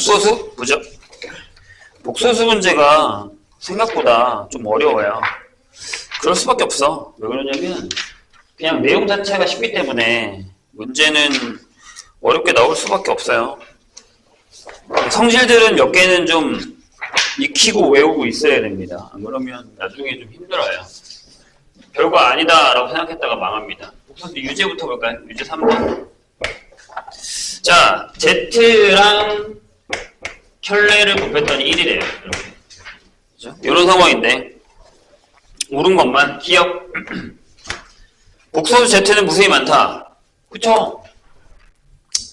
복소수? 뭐죠? 복소수 문제가 생각보다 좀 어려워요. 그럴 수밖에 없어. 왜 그러냐면 그냥 내용 자체가 쉽기 때문에 문제는 어렵게 나올 수밖에 없어요. 성질들은 몇 개는 좀 익히고 외우고 있어야 됩니다. 안 그러면 나중에 좀 힘들어요. 별거 아니다 라고 생각했다가 망합니다. 복소수 유제부터 볼까요? 유제 3번. 자, Z랑 켤레를 곱했더니 1이래요. 이렇게. 그죠? 이런 상황인데 옳은 것만 기억. 복소수 Z는 무수히 많다. 그쵸?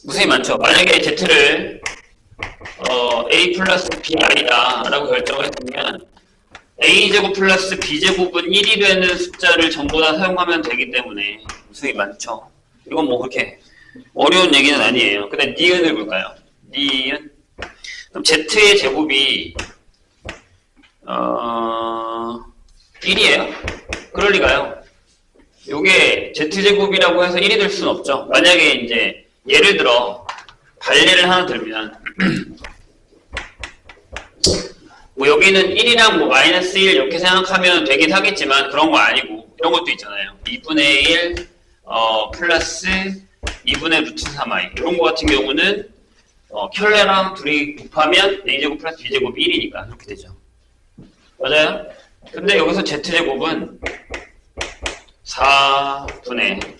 무수히 많죠. 만약에 Z를 A 플러스 B이다 라고 결정을 했으면 A제곱 플러스 B제곱은 1이 되는 숫자를 전부 다 사용하면 되기 때문에 무수히 많죠. 이건 뭐 그렇게 어려운 얘기는 아니에요. 근데 니은을 볼까요? 니은. 그럼 Z의 제곱이 1이에요? 그럴 리가요. 요게 Z제곱이라고 해서 1이 될 수는 없죠. 만약에 이제 예를 들어 반례를 하나 들면 뭐 여기는 1이랑 뭐 마이너스 1 이렇게 생각하면 되긴 하겠지만 그런 거 아니고 이런 것도 있잖아요. 2분의 1 플러스 2분의 루트 3i 이런 거 같은 경우는 켤레랑 둘이 곱하면 A제곱 플러스 B제곱이 1이니까 이렇게 되죠. 맞아요? 근데 여기서 Z제곱은 4분의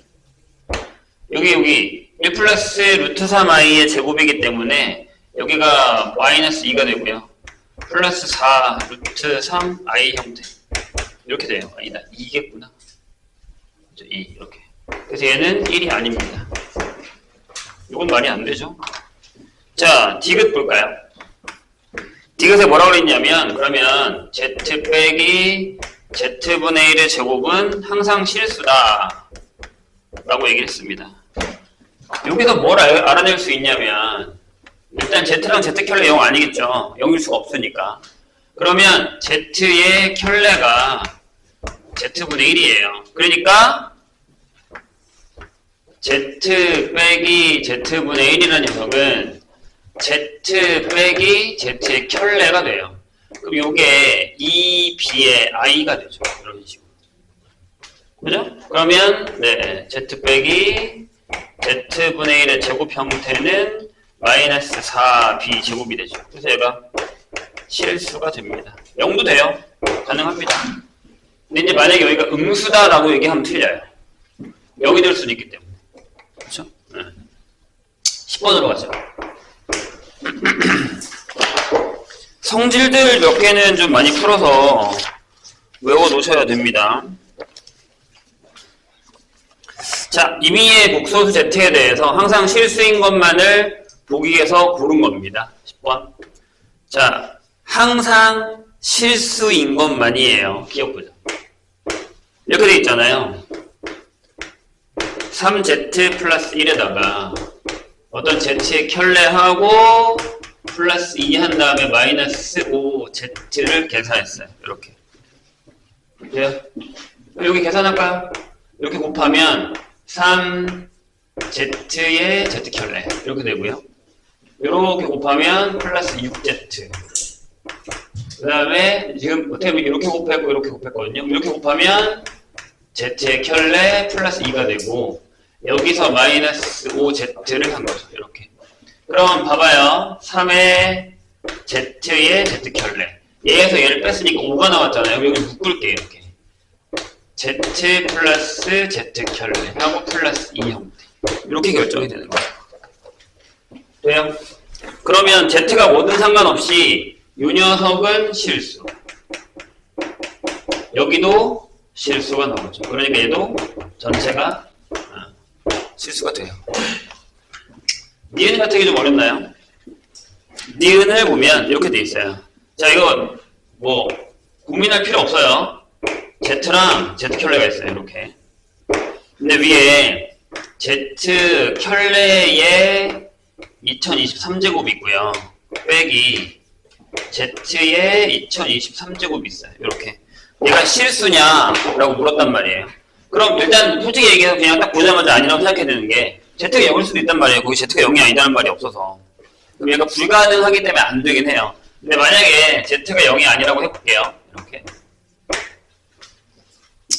여기 1 플러스 루트 3i의 제곱이기 때문에 여기가 마이너스 2가 되고요. 플러스 4 루트 3i 형태 이렇게 돼요. 아니다 2겠구나. 2 이렇게. 그래서 얘는 1이 아닙니다. 이건 말이 안 되죠. 자, 디귿 볼까요? 디귿에 뭐라고 그랬냐면 그러면 z 빼기 z분의 1의 제곱은 항상 실수다 라고 얘기를 했습니다. 여기서 뭘 알아낼 수 있냐면 일단 z랑 z 켤레 0 아니겠죠. 0일 수가 없으니까. 그러면 z의 켤레가 z분의 1이에요. 그러니까 z 빼기 z분의 1이라는 녀석은 z 빼기 z의 켤레가 돼요. 그럼 요게 2b의 i가 되죠. 이런 식으로. 그죠? 그러면 네, z 빼기 z분의 1의 제곱 형태는 마이너스 4b 제곱이 되죠. 그래서 얘가 실수가 됩니다. 0도 돼요. 가능합니다. 근데 이제 만약에 여기가 음수다라고 얘기하면 틀려요. 0이 될 수도 있기 때문에. 그렇죠? 네. 10번으로 가죠. 성질들 몇 개는 좀 많이 풀어서 외워 놓으셔야 됩니다. 자, 임의의 복소수 Z에 대해서 항상 실수인 것만을 보기 위해서 고른 겁니다. 10번. 자, 항상 실수인 것만이에요. 기억보죠. 이렇게 돼 있잖아요. 3Z 플러스 1에다가 어떤 Z의 켤레하고 플러스 2 한 다음에 마이너스 5Z를 계산했어요. 이렇게. 돼요? 여기 계산할까요? 이렇게 곱하면 3Z의 Z 켤레 이렇게 되고요. 이렇게 곱하면 플러스 6Z. 그 다음에 지금 어떻게 보면 이렇게 곱했고 이렇게 곱했거든요. 이렇게 곱하면 Z의 켤레 플러스 2가 되고 여기서 마이너스 5Z를 한 거죠. 이렇게. 그럼 봐봐요. 3의 Z의 Z 켤레. 얘에서 얘를 뺐으니까 5가 나왔잖아요. 여기 묶을게요. 이렇게. Z 플러스 Z 켤레 하고 플러스 2 형태. 이렇게 결정이 되는 거예요. 돼요? 그러면 Z가 뭐든 상관없이 이 녀석은 실수. 여기도 실수가 나오죠. 그러니까 얘도 전체가 실수가 돼요. 니은 같은 게 좀 어렵나요? 니은을 보면 이렇게 돼 있어요. 자, 이거 뭐 고민할 필요 없어요. Z랑 Z 켤레가 있어요. 이렇게. 근데 위에 Z 켤레에 2023제곱이 있고요. 빼기 Z에 2023제곱이 있어요. 이렇게. 얘가 실수냐? 라고 물었단 말이에요. 그럼 일단 솔직히 얘기해서 그냥 딱 보자마자 아니라고 생각해야 되는 게 Z가 0일 수도 있단 말이에요. 거기 Z가 0이 아니다는 말이 없어서. 그럼 얘가 불가능하기 때문에 안 되긴 해요. 근데 만약에 z가 0이 아니라고 해볼게요. 이렇게.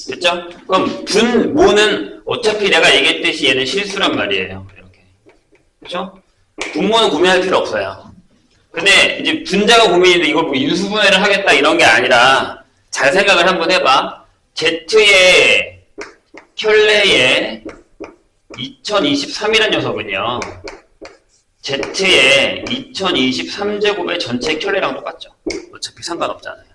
됐죠? 그럼 분모는 어차피 내가 얘기했듯이 얘는 실수란 말이에요. 이렇게. 그렇죠? 분모는 고민할 필요 없어요. 근데 이제 분자가 고민인데 이걸 뭐 인수분해를 하겠다 이런 게 아니라 잘 생각을 한번 해봐. Z의 켤레의 2023이라는 녀석은요. Z의 2023제곱의 전체 켤레랑 똑같죠. 어차피 상관없잖아요.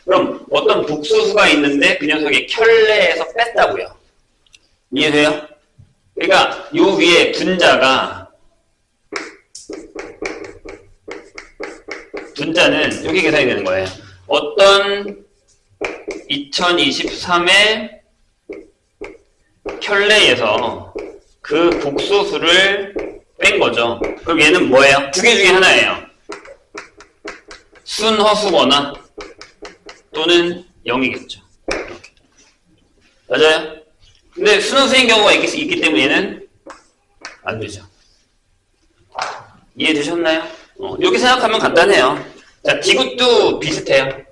그럼 어떤 복소수가 있는데 그 녀석의 켤레에서 뺐다고요. 이해돼요? 그러니까 요 위에 분자는 이렇게 계산이 되는 거예요. 어떤 2023의 켤레에서 그 복소수를 뺀 거죠. 그럼 얘는 뭐예요? 두 개 중에 하나예요. 순허수거나 또는 0이겠죠. 맞아요? 근데 순허수인 경우가 있기 때문에 얘는 안 되죠. 이해되셨나요? 이렇게 생각하면 간단해요. 자, 디귿도 비슷해요.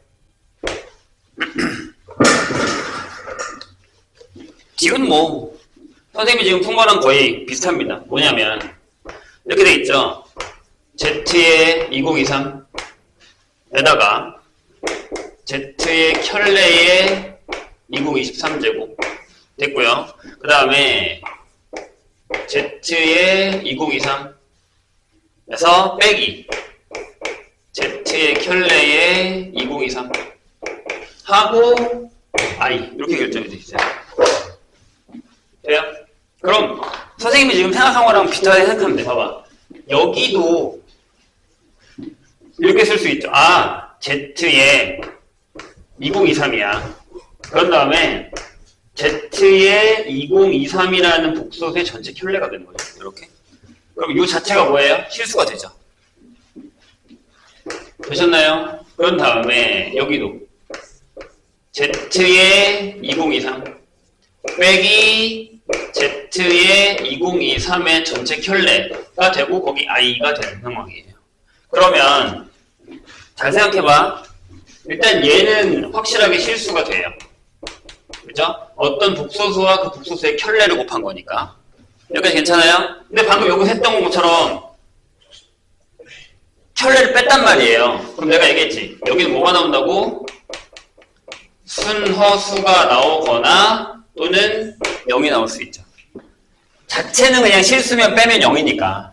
디귿 뭐 선생님이 지금 푼 거랑 거의 비슷합니다. 뭐냐면 이렇게 돼 있죠. Z의 2023에다가 Z의 켤레의 2023제곱 됐고요. 그 다음에 Z의 2023에서 빼기 Z의 켤레의 2023 하고 I 이렇게 결정이 되어 있어요. 돼요? 그럼 선생님이 지금 생각한 거랑 비슷하게 생각하면 돼. 봐봐. 여기도 이렇게 쓸 수 있죠. 아, Z의 2023이야. 그런 다음에 Z의 2023이라는 복소수의 전체 켤레가 되는 거죠. 이렇게. 그럼 이 자체가 뭐예요? 실수가 되죠. 되셨나요? 그런 다음에 여기도 Z의 2023 빼기 Z의 2023의 전체 켤레가 되고 거기 I가 되는 상황이에요. 그러면 잘 생각해봐. 일단 얘는 확실하게 실수가 돼요. 그죠? 어떤 복소수와 그 복소수의 켤레를 곱한 거니까. 여기까지 괜찮아요? 근데 방금 여기 했던 것처럼 켤레를 뺐단 말이에요. 그럼 내가 얘기했지. 여기는 뭐가 나온다고? 순허수가 나오거나 또는 0이 나올 수 있죠. 자체는 그냥 실수면 빼면 0이니까.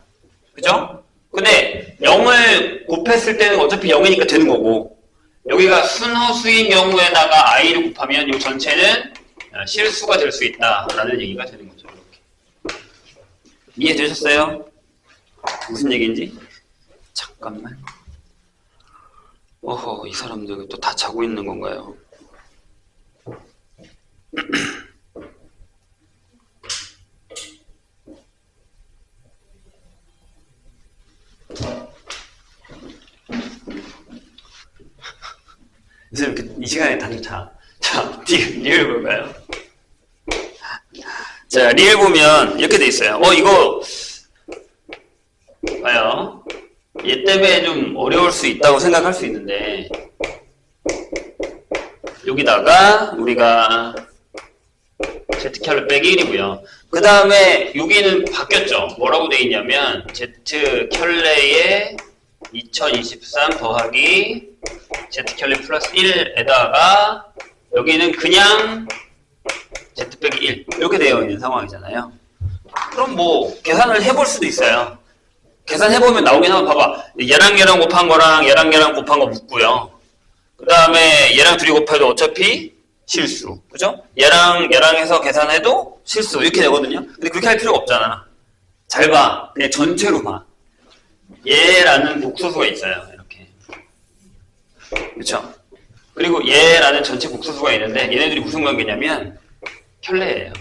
그죠? 근데 0을 곱했을 때는 어차피 0이니까 되는 거고 여기가 순허수인 경우에다가 i를 곱하면 이 전체는 실수가 될 수 있다라는 얘기가 되는 거죠. 이렇게. 이해되셨어요? 무슨 얘기인지? 잠깐만. 어허, 이 사람들 또 다 자고 있는 건가요? 요즘 이렇게 이 시간에 다들 자. 자, 리을 볼까요? 자, 리을 보면 이렇게 돼 있어요. 이거 봐요. 얘 때문에 좀 어려울 수 있다고 생각할 수 있는데 여기다가 우리가 Z켤레 빼기 1이고요. 그 다음에 여기는 바뀌었죠. 뭐라고 돼 있냐면 Z켤레의 2023 더하기 Z켤레 플러스 1에다가 여기는 그냥 Z 빼기 1 이렇게 되어 있는 상황이잖아요. 그럼 뭐 계산을 해볼 수도 있어요. 계산해보면 나오긴 하면 봐봐. 얘랑 곱한 거랑 얘랑 곱한 거 묻고요. 그 다음에 얘랑 둘이 곱해도 어차피 실수. 그죠? 얘랑 해서 계산해도 실수. 이렇게 되거든요. 근데 그렇게 할 필요가 없잖아. 잘 봐. 그냥 전체로 봐. 얘라는 복소수가 있어요. 이렇게. 그쵸? 그리고 얘라는 전체 복소수가 있는데 얘네들이 무슨 관계냐면 켤레예요.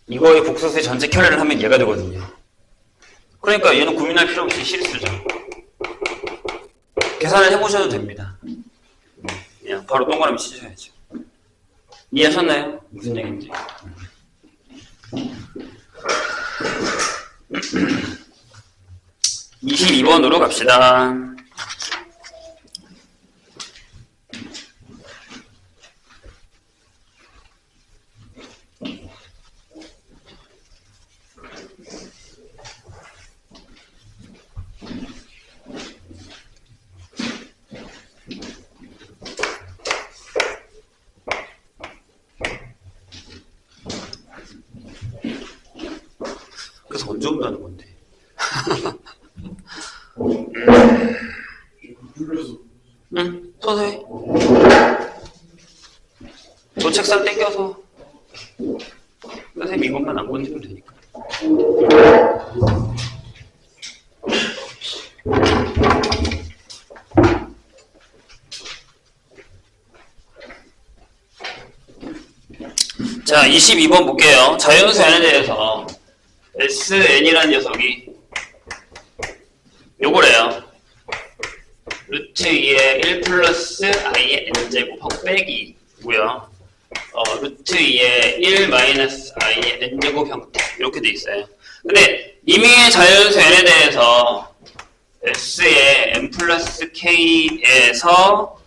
이거의 복소수의 전체 켤레를 하면 얘가 되거든요. 그러니까 얘는 고민할 필요 없이 실수죠. 계산을 해보셔도 됩니다. 그냥 바로 동그라미 치셔야죠. 이해하셨나요? 무슨 얘기인지. 22번으로 갑시다. 그래서 언제 온다는 건데? 응, 서서히. 저 책상 땡겨서 선생님 이것만 안 건드리면 되니까. 자, 22번 볼게요. 자연수 n에 대해서 Sn이라는 녀석이 요거래요. 루트 2의 1 플러스 i의 n제곱 빼기고요. 루트 2의 1 마이너스 i의 n제곱 형태 이렇게 돼 있어요. 근데 이미 자연수 n에 대해서 S의 n 플러스 k에서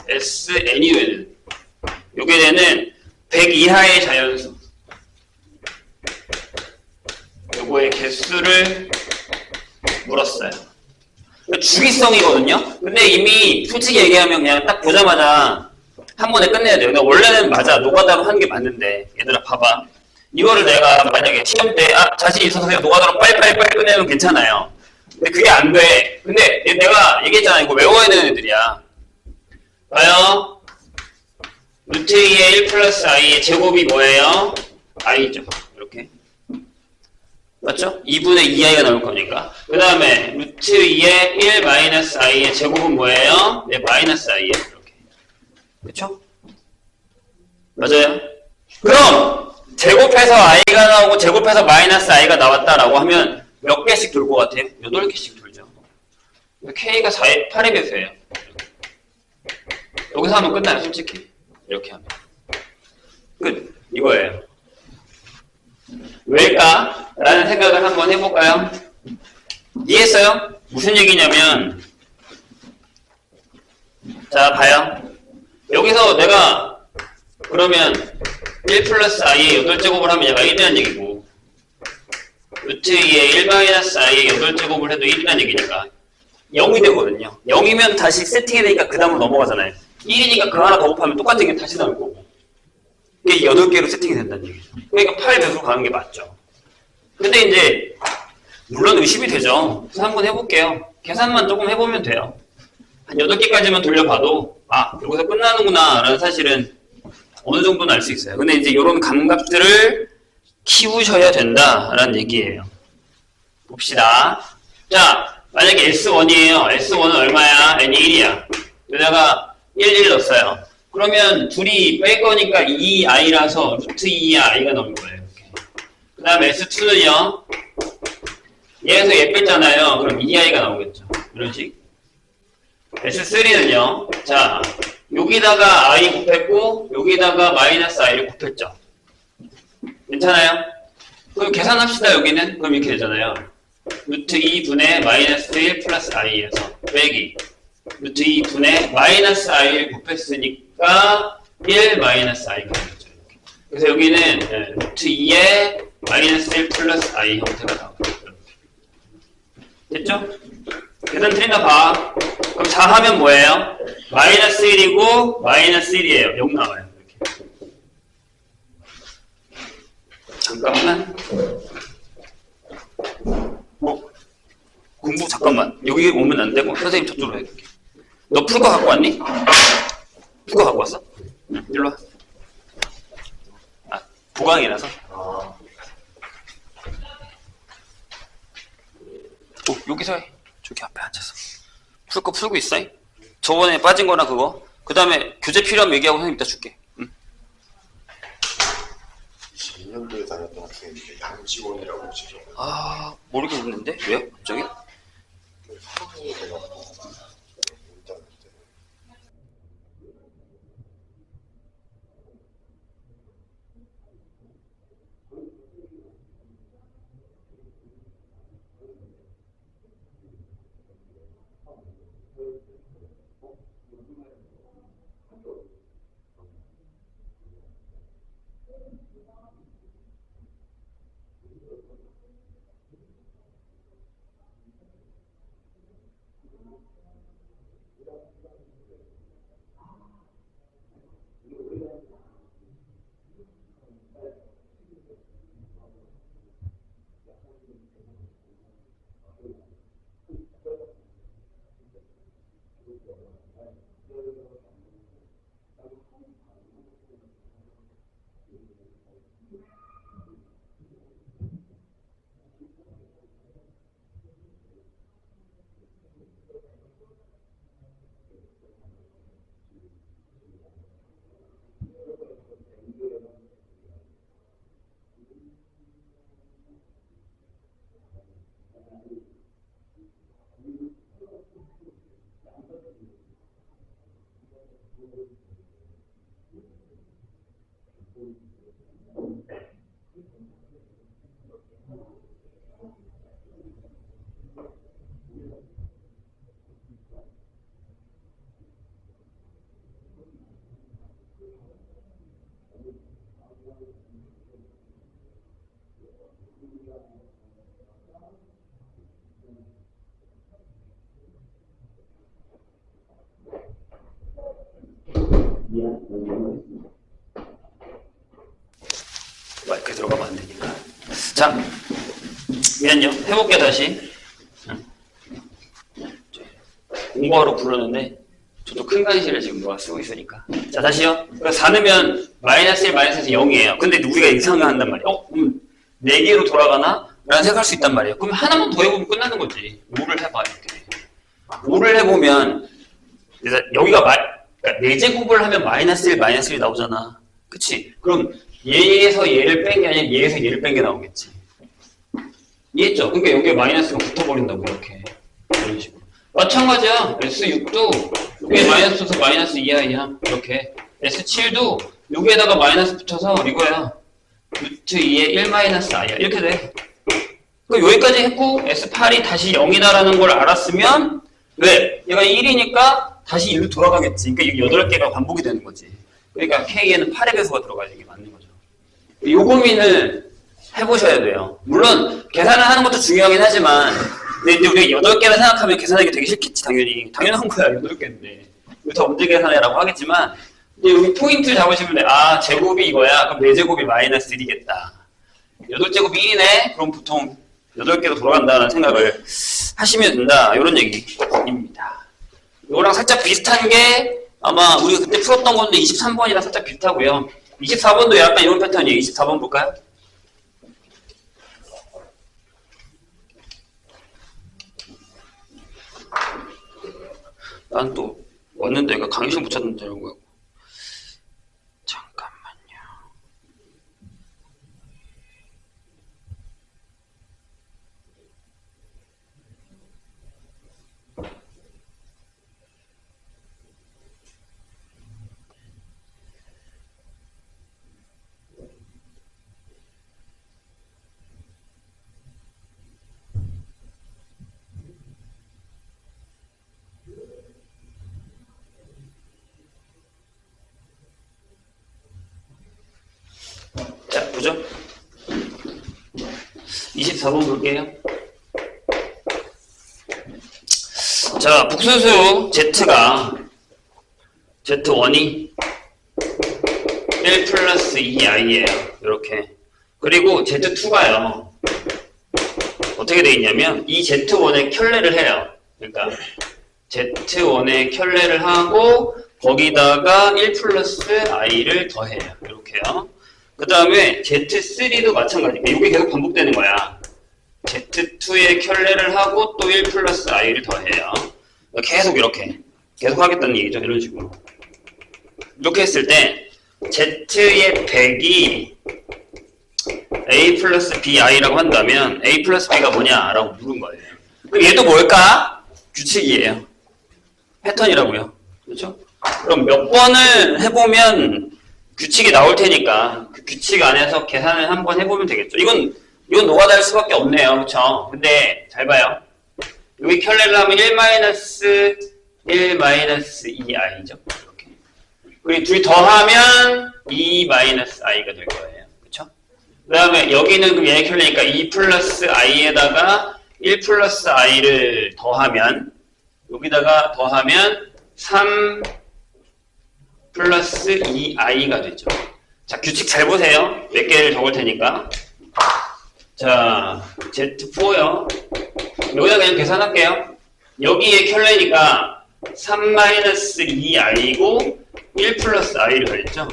Sn이면은 요게 되는 100 이하의 자연수 요거의 개수를 물었어요. 주기성이거든요. 근데 이미 솔직히 얘기하면 그냥 딱 보자마자 한 번에 끝내야 돼요. 근데 원래는 맞아. 노가다로 하는 게 맞는데 얘들아 봐봐. 이거를 내가 만약에 시험 때 자신 있어서 그냥 노가다로 빨리빨리 끝내면 괜찮아요. 근데 그게 안 돼. 근데 내가 얘기했잖아. 이거 외워야 되는 애들이야. 봐요. 루트 2의 1 플러스 i의 제곱이 뭐예요? i죠. 이렇게. 맞죠? 2분의 2i가 나올 거니까. 그 다음에 루트 2의 1 마이너스 i의 제곱은 뭐예요? 네, 마이너스 i예요. 이렇게. 그렇죠? 맞아요? 그럼 제곱해서 i가 나오고 제곱해서 마이너스 i가 나왔다라고 하면 몇 개씩 돌 것 같아요? 8개씩 돌죠. k가 4의 8의 배수예요. 여기서 하면 끝나요, 솔직히. 이렇게 하면. 끝. 이거예요. 왜일까? 라는 생각을 한번 해볼까요? 이해했어요? 무슨 얘기냐면, 자, 봐요. 여기서 내가, 그러면, 1 플러스 i의 8제곱을 하면 얘가 1이라는 얘기고, 루트 2의 1 마이너스 i의 8제곱을 해도 1이라는 얘기니까, 0이 되거든요. 0이면 다시 세팅이 되니까 그 다음으로 넘어가잖아요. 1이니까 그 하나 더 곱하면 똑같은 게 다시 나올 거고. 이게 8개로 세팅이 된다는 얘기죠. 그러니까 8배수로 가는 게 맞죠. 근데 이제 물론 의심이 되죠. 그래서 한번 해볼게요. 계산만 조금 해보면 돼요. 한 8개까지만 돌려봐도 여기서 끝나는구나 라는 사실은 어느 정도는 알 수 있어요. 근데 이제 이런 감각들을 키우셔야 된다라는 얘기예요. 봅시다. 자, 만약에 S1이에요. S1은 얼마야? N이 1이야. 여기다가 1 넣었어요. 그러면 둘이 뺄 거니까 2i라서 루트 2의 i가 나올 거예요. 그 다음에 S2는요. 얘에서 얘 뺐잖아요. 그럼 2i가 나오겠죠. 이런 식. S3는요. 자, 여기다가 i 곱했고 여기다가 마이너스 i를 곱했죠. 괜찮아요? 그럼 계산합시다. 여기는. 그럼 이렇게 되잖아요. 루트 2분의 마이너스 1 플러스 i에서 빼기 루트 2분의 마이너스 i를 곱했으니까 1 마이너스 i가 되겠죠. 그래서 여기는 루트 2의 마이너스 1 플러스 i 형태가 나오죠. 됐죠? 계산 틀리나 봐. 그럼 자하면 뭐예요? 마이너스 1이고 마이너스 1이에요. 0 나와요. 이렇게. 잠깐만. 공부 잠깐만. 여기 오면 안 되고 선생님 저쪽으로 해줄게. 너 풀 거 갖고 왔니? 풀 거 갖고 왔어? 응, 일로 와. 보강이라서. 여기서 해. 저기 앞에 앉아서. 풀 거 풀고 있어. 저번에 빠진 거나 그거. 그 다음에 교재 필요하면 얘기하고 선생님 이따 줄게. 응. 22년도에 다녔던 학생인데 양지원이라고 지금. 모르겠는데? 왜요? 갑자기? 상황이 돼갖고 일단 마이크 들어가면 안 되니까. 자, 미안요. 해볼게 다시. 공부하러 부르는데 저도 큰 간식을 지금 누가 쓰고 있으니까. 자, 다시요. 그러니까 4넣으면 마이너스 1, 마이너스 0이에요. 근데 우리가 이상을 한단 말이에요. 4개로 돌아가나? 라는 생각할 수 있단 말이에요. 그럼 하나만 더 해보면 끝나는 거지. 5를 해봐, 이렇게. 5를 해보면 여기가 그러니까 4제곱을 하면 마이너스 1, 마이너스 1 나오잖아. 그치? 그럼 얘에서 얘를 뺀 게 아니라 얘에서 얘를 뺀 게 나오겠지. 이해했죠? 그러니까 여기에 마이너스가 붙어버린다고, 이렇게. 이런 식으로. 마찬가지야. S6도 여기에 마이너스 붙어서 마이너스 2i야. 이렇게. S7도 여기에다가 마이너스 붙어서 이거야. 루트 2에 1 마이너스 i야. 이렇게 돼. 여기까지 했고 S8이 다시 0이다라는 걸 알았으면 왜? 얘가 1이니까 다시 1로 돌아가겠지. 그러니까 이게 8개가 반복이 되는 거지. 그러니까 K에는 8의 배수가 들어가야 이게 맞는 거죠. 이 고민을 해보셔야 돼요. 물론 계산을 하는 것도 중요하긴 하지만 근데 이제 우리가 8개를 생각하면 계산하기 되게 싫겠지. 당연한 거야. 8개인데 왜 더 문제 계산해라고 하겠지만 이제 여기 포인트를 잡으시면 돼. 아, 제곱이 이거야. 그럼 4제곱이 마이너스 1이겠다. 8제곱이 1이네? 그럼 보통 8개로 돌아간다는 생각을 하시면 된다. 이런 얘기입니다. 이거랑 살짝 비슷한 게 아마 우리가 그때 풀었던 건데 23번이랑 살짝 비슷하고요. 24번도 약간 이런 패턴이에요. 24번 볼까요? 난 또 왔는데 이거 강의실 붙였는데 이런 거고. 잠깐만요. 자, 보죠. 24번 볼게요. 자, 북소수 Z가 Z1이 1 플러스 2i예요. 이렇게. 그리고 Z2가요. 어떻게 돼 있냐면 이 Z1에 켤레를 해요. 그러니까 Z1에 켤레를 하고 거기다가 1 플러스 i를 더해요. 이렇게요. 그 다음에 Z3도 마찬가지입니다. 이게 계속 반복되는 거야. Z2에 켤레를 하고 또 1 플러스 i를 더해요. 계속 이렇게. 계속 하겠다는 얘기죠. 이런 식으로. 이렇게 했을 때 Z의 100이 A 플러스 BI라고 한다면 A 플러스 B가 뭐냐? 라고 물은 거예요. 그럼 얘도 뭘까? 규칙이에요. 패턴이라고요. 그렇죠? 그럼 몇 번을 해보면 규칙이 나올 테니까 그 규칙 안에서 계산을 한번 해보면 되겠죠. 이건 노가다일 수밖에 없네요. 그렇죠? 근데 잘 봐요. 여기 켤레를 하면 1 마이너스 2i죠. 이렇게. 그리고 둘이 더하면 2 마이너스 i가 될 거예요. 그렇죠? 그 다음에 여기는 그럼 얘 켤레니까 2 플러스 i에다가 1 플러스 i를 더하면 여기다가 더하면 3 플러스 2i가 되죠. 자, 규칙 잘 보세요. 몇 개를 적을 테니까. 자, Z4요. 여기다 그냥 계산할게요. 여기에 켤레니까 3 마이너스 2i고 1 플러스 i를 더했죠.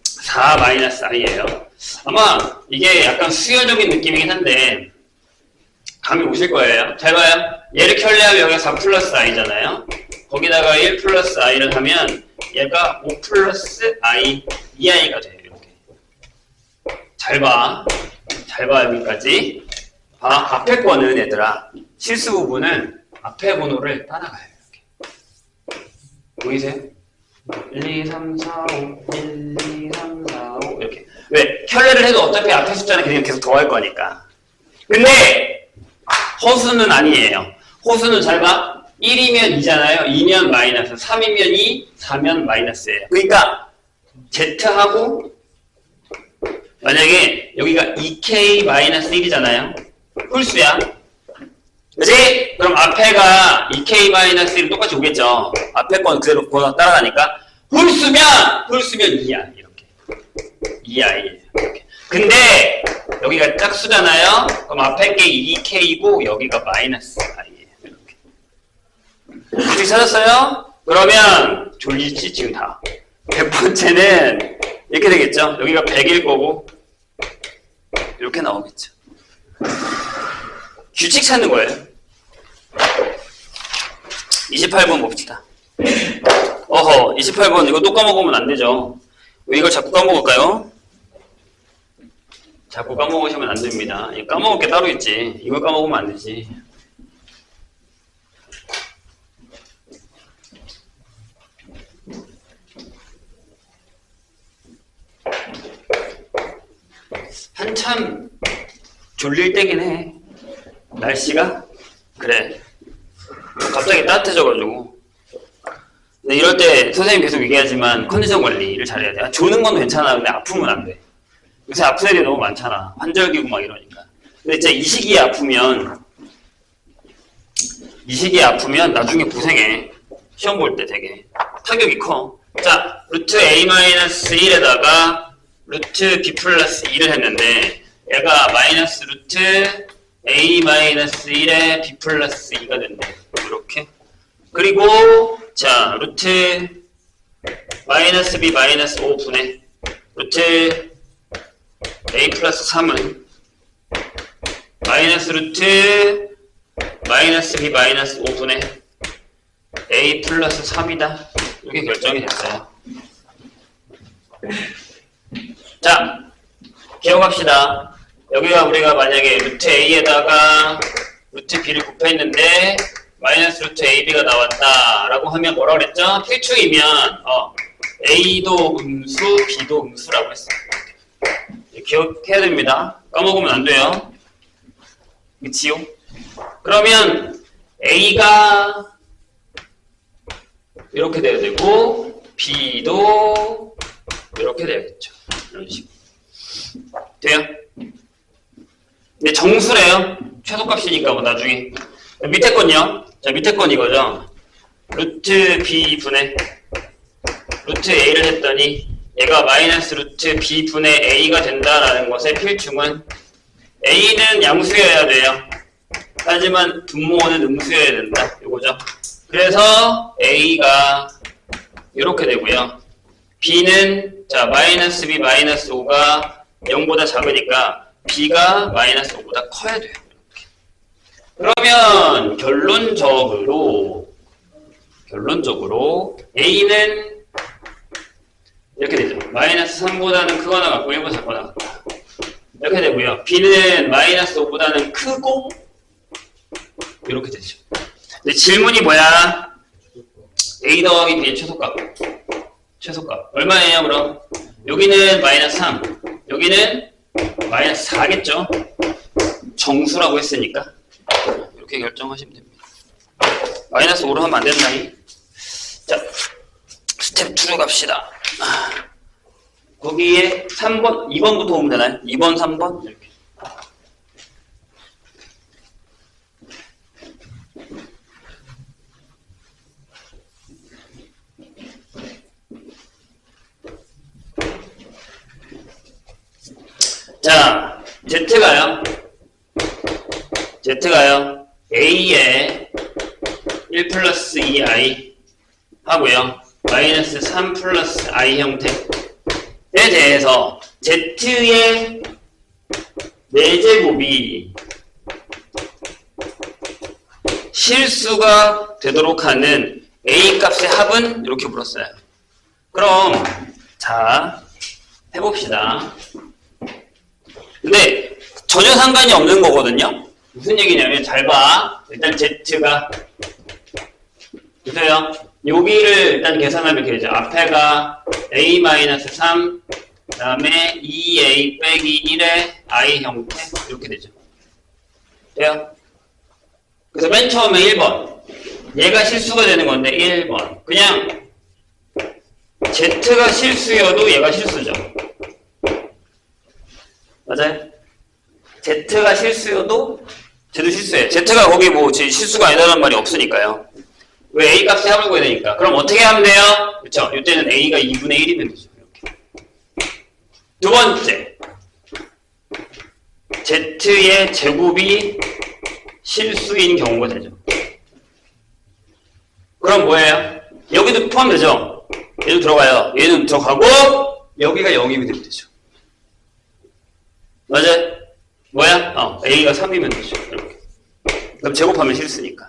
4 마이너스 i예요. 아마 이게 약간 수열적인 느낌이긴 한데 감이 오실 거예요. 잘 봐요. 얘를 켤레하면 여기가 4 플러스 i잖아요. 거기다가 1 플러스 i를 하면 얘가 5 플러스 i, 2i가 돼요. 이렇게. 잘 봐. 잘 봐, 여기까지. 봐, 앞에 거는 얘들아, 실수 부분은 앞에 번호를 따라가요. 이렇게. 보이세요? 1, 2, 3, 4, 5, 1, 2, 3, 4, 5, 왜? 켤레를 해도 어차피 앞에 숫자는 그냥 계속 더할 거니까. 근데 허수는 아니에요. 허수는 잘 봐. 1이면 2잖아요. 2면 마이너스, 3이면 2, 4면 마이너스예요. 그러니까 Z하고 만약에 여기가 2K-1이잖아요. 홀수야. 그치? 그럼 앞에가 2K-1이 똑같이 오겠죠. 앞에 건 그대로 따라가니까. 홀수면 2야. 이렇게. 2i. 이렇게. 근데 여기가 짝수잖아요. 그럼 앞에 게 2K이고 여기가 마이너스 i예요. 이렇게. 이렇게 찾았어요? 그러면 졸리지 지금 다. 100번째는 이렇게 되겠죠. 여기가 100일 거고 이렇게 나오겠죠. 규칙 찾는 거예요. 28번 봅시다. 어허, 28번 이거 또 까먹으면 안 되죠. 왜 이걸 자꾸 까먹을까요? 자꾸 까먹으시면 안 됩니다. 까먹을 게 따로 있지. 이걸 까먹으면 안 되지. 한참 졸릴 때긴 해. 날씨가? 그래. 갑자기 따뜻해져가지고. 근데 이럴 때 선생님 계속 얘기하지만 컨디션 관리를 잘해야 돼. 조는 건 괜찮아. 근데 아프면 안 돼. 요새 아픈 애들이 너무 많잖아. 환절기고 막 이러니까. 근데 진짜 이 시기에 아프면 나중에 고생해. 시험 볼 때 되게 타격이 커. 자, 루트 a-1에다가 루트 b 플러스 2를 했는데 얘가 마이너스 루트 a-1에 b 플러스 2가 된대. 이렇게. 그리고 자, 루트 마이너스 b 마이너스 5분의 루트 a 플러스 3은 마이너스 루트 마이너스 b 마이너스 5분의 a 플러스 3이다. 이렇게 결정이 됐어요. 자, 기억합시다. 여기가 우리가 만약에 루트 a에다가 루트 b를 곱했는데 마이너스 루트 ab가 나왔다 라고 하면 뭐라고 그랬죠? 필충이면 a도 음수, b도 음수라고 했어요. 기억해야 됩니다. 까먹으면 안 돼요. 그치요? 그러면 a가 이렇게 돼야 되고 b도 이렇게 돼야겠죠. 이런 식으로. 돼요? 근데 정수래요. 최소값이니까 뭐 나중에. 밑에 건요. 자, 밑에 건 이거죠. 루트 b분의 루트 a를 했더니 얘가 마이너스 루트 b분의 a가 된다라는 것의 필충은 a는 양수여야 돼요. 하지만 분모는 음수여야 된다. 이거죠. 그래서 a가 이렇게 되고요. b는 자 마이너스 b 마이너스 5가 0보다 작으니까 b가 마이너스 5보다 커야 돼요. 이렇게. 그러면 결론적으로 a는 이렇게 되죠. 마이너스 3보다는 크거나 같고 1보다 작거나 같다. 이렇게 되고요. b는 마이너스 5보다는 크고 이렇게 되죠. 근데 질문이 뭐야? a 더하기 b의 최소값. 얼마예요 그럼? 여기는 마이너스 3, 여기는 마이너스 4겠죠? 정수라고 했으니까 이렇게 결정하시면 됩니다. 마이너스 5로 하면 안 된다니. 자, 스텝 2로 갑시다. 거기에 3번, 2번부터 오면 되나요? 2번, 3번 이렇게. 자, Z가요. A에 1 플러스 2i 하고요. 마이너스 3 플러스 i 형태에 대해서 Z의 4제곱이 실수가 되도록 하는 A 값의 합은 이렇게 물었어요. 그럼 자, 해봅시다. 근데 전혀 상관이 없는 거거든요. 무슨 얘기냐면 잘 봐. 일단 Z가 보세요. 여기를 일단 계산하면 되죠. 앞에가 A-3 그 다음에 2a 빼기 1의 i 형태 이렇게 되죠. 돼요? 그래서 맨 처음에 1번 얘가 실수가 되는 건데 1번 그냥 z가 실수여도 얘가 실수죠. 맞아요? z가 실수여도 쟤도 실수해. z가 거기 뭐 실수가 아니라는 말이 없으니까요. 왜 a 값에 합을 구해야 되니까. 그럼 어떻게 하면 돼요? 그쵸? 이때는 a가 2분의 1이면 되죠. 이렇게. 두 번째 z의 제곱이 실수인 경우가 되죠. 그럼 뭐예요? 여기도 포함되죠? 얘도 들어가요. 얘는 들어가고 여기가 0이면 되면 되죠. 맞아요? 뭐야? a가 3이면 되죠. 이렇게. 그럼 제곱하면 실수니까.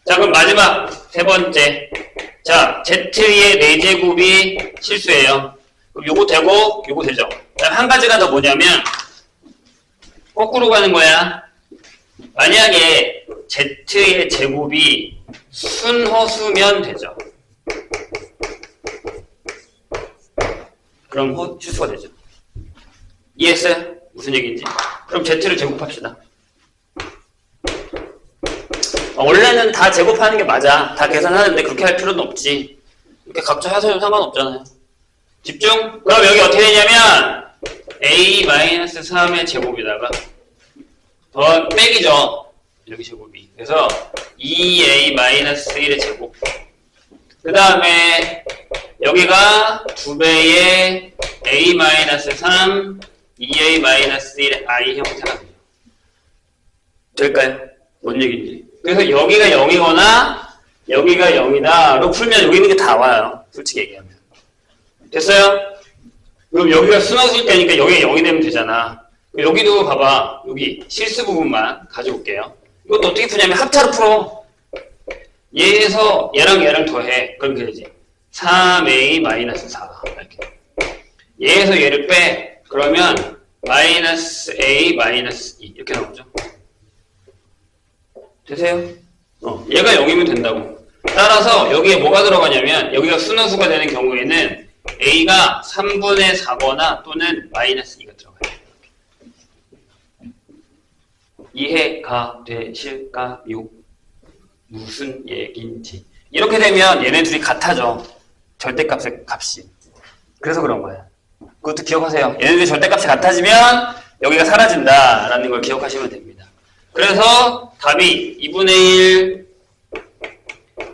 자, 그럼 마지막 세 번째. 자, z의 4제곱이 실수예요. 그럼 요거 되고 요거 되죠. 한 가지가 더 뭐냐면 거꾸로 가는 거야. 만약에 z의 제곱이 순허수면 되죠. 그럼 실수가 되죠. 이해했어요? 무슨 얘기인지? 그럼 z를 제곱합시다. 원래는 다 제곱하는 게 맞아. 다 계산하는데 그렇게 할 필요는 없지. 이렇게 각자 해서도 상관없잖아요. 집중! 그럼 여기 어떻게 되냐면 a-3의 제곱에다가 더 빼기죠. 여기 제곱이. 그래서 2a-1의 제곱. 그 다음에 여기가 2배의 a-3 2a-1의 i 형태가 돼요. 될까요? 뭔 얘기인지. 그래서 여기가 0이거나 여기가 0이다로 풀면 여기 있는 게 다 와요. 솔직히 얘기하면. 됐어요? 그럼 여기가 순허수일 때니까 여기가 0이 되면 되잖아. 여기도 봐봐. 여기 실수 부분만 가져올게요. 이것도 어떻게 푸냐면 합차로 풀어. 얘에서 얘랑 얘랑 더해. 그럼 되지. 3a-4 이렇게. 얘에서 얘를 빼. 그러면 -a-2 이렇게 나오죠. 되세요? 얘가 0이면 된다고. 따라서 여기에 뭐가 들어가냐면 여기가 순허수가 되는 경우에는 a가 3분의 4거나 또는 -2가 들어가요. 이해가 되실까요? 무슨 얘기인지. 이렇게 되면 얘네 둘이 같아져. 절대값의 값이. 그래서 그런 거예요. 그것도 기억하세요. 얘네들이 절대값이 같아지면 여기가 사라진다라는 걸 기억하시면 됩니다. 그래서 답이 2분의 1,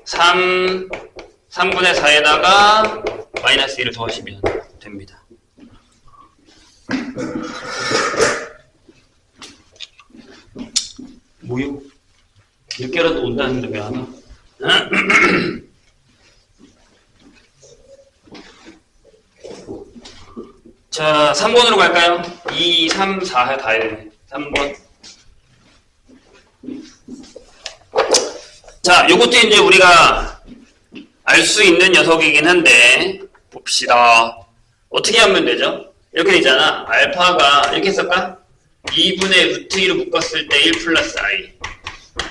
3, 3분의 4에다가 -1을 더하시면 됩니다. 뭐요? 늦게라도 온다는데 왜 안 와? 자, 3번으로 갈까요? 2, 3, 4 다 해야 되네. 3번. 자, 요것도 이제 우리가 알 수 있는 녀석이긴 한데, 봅시다. 어떻게 하면 되죠? 이렇게 되잖아. 알파가, 이렇게 했을까? 2분의 루트 2로 묶었을 때 1 플러스 i.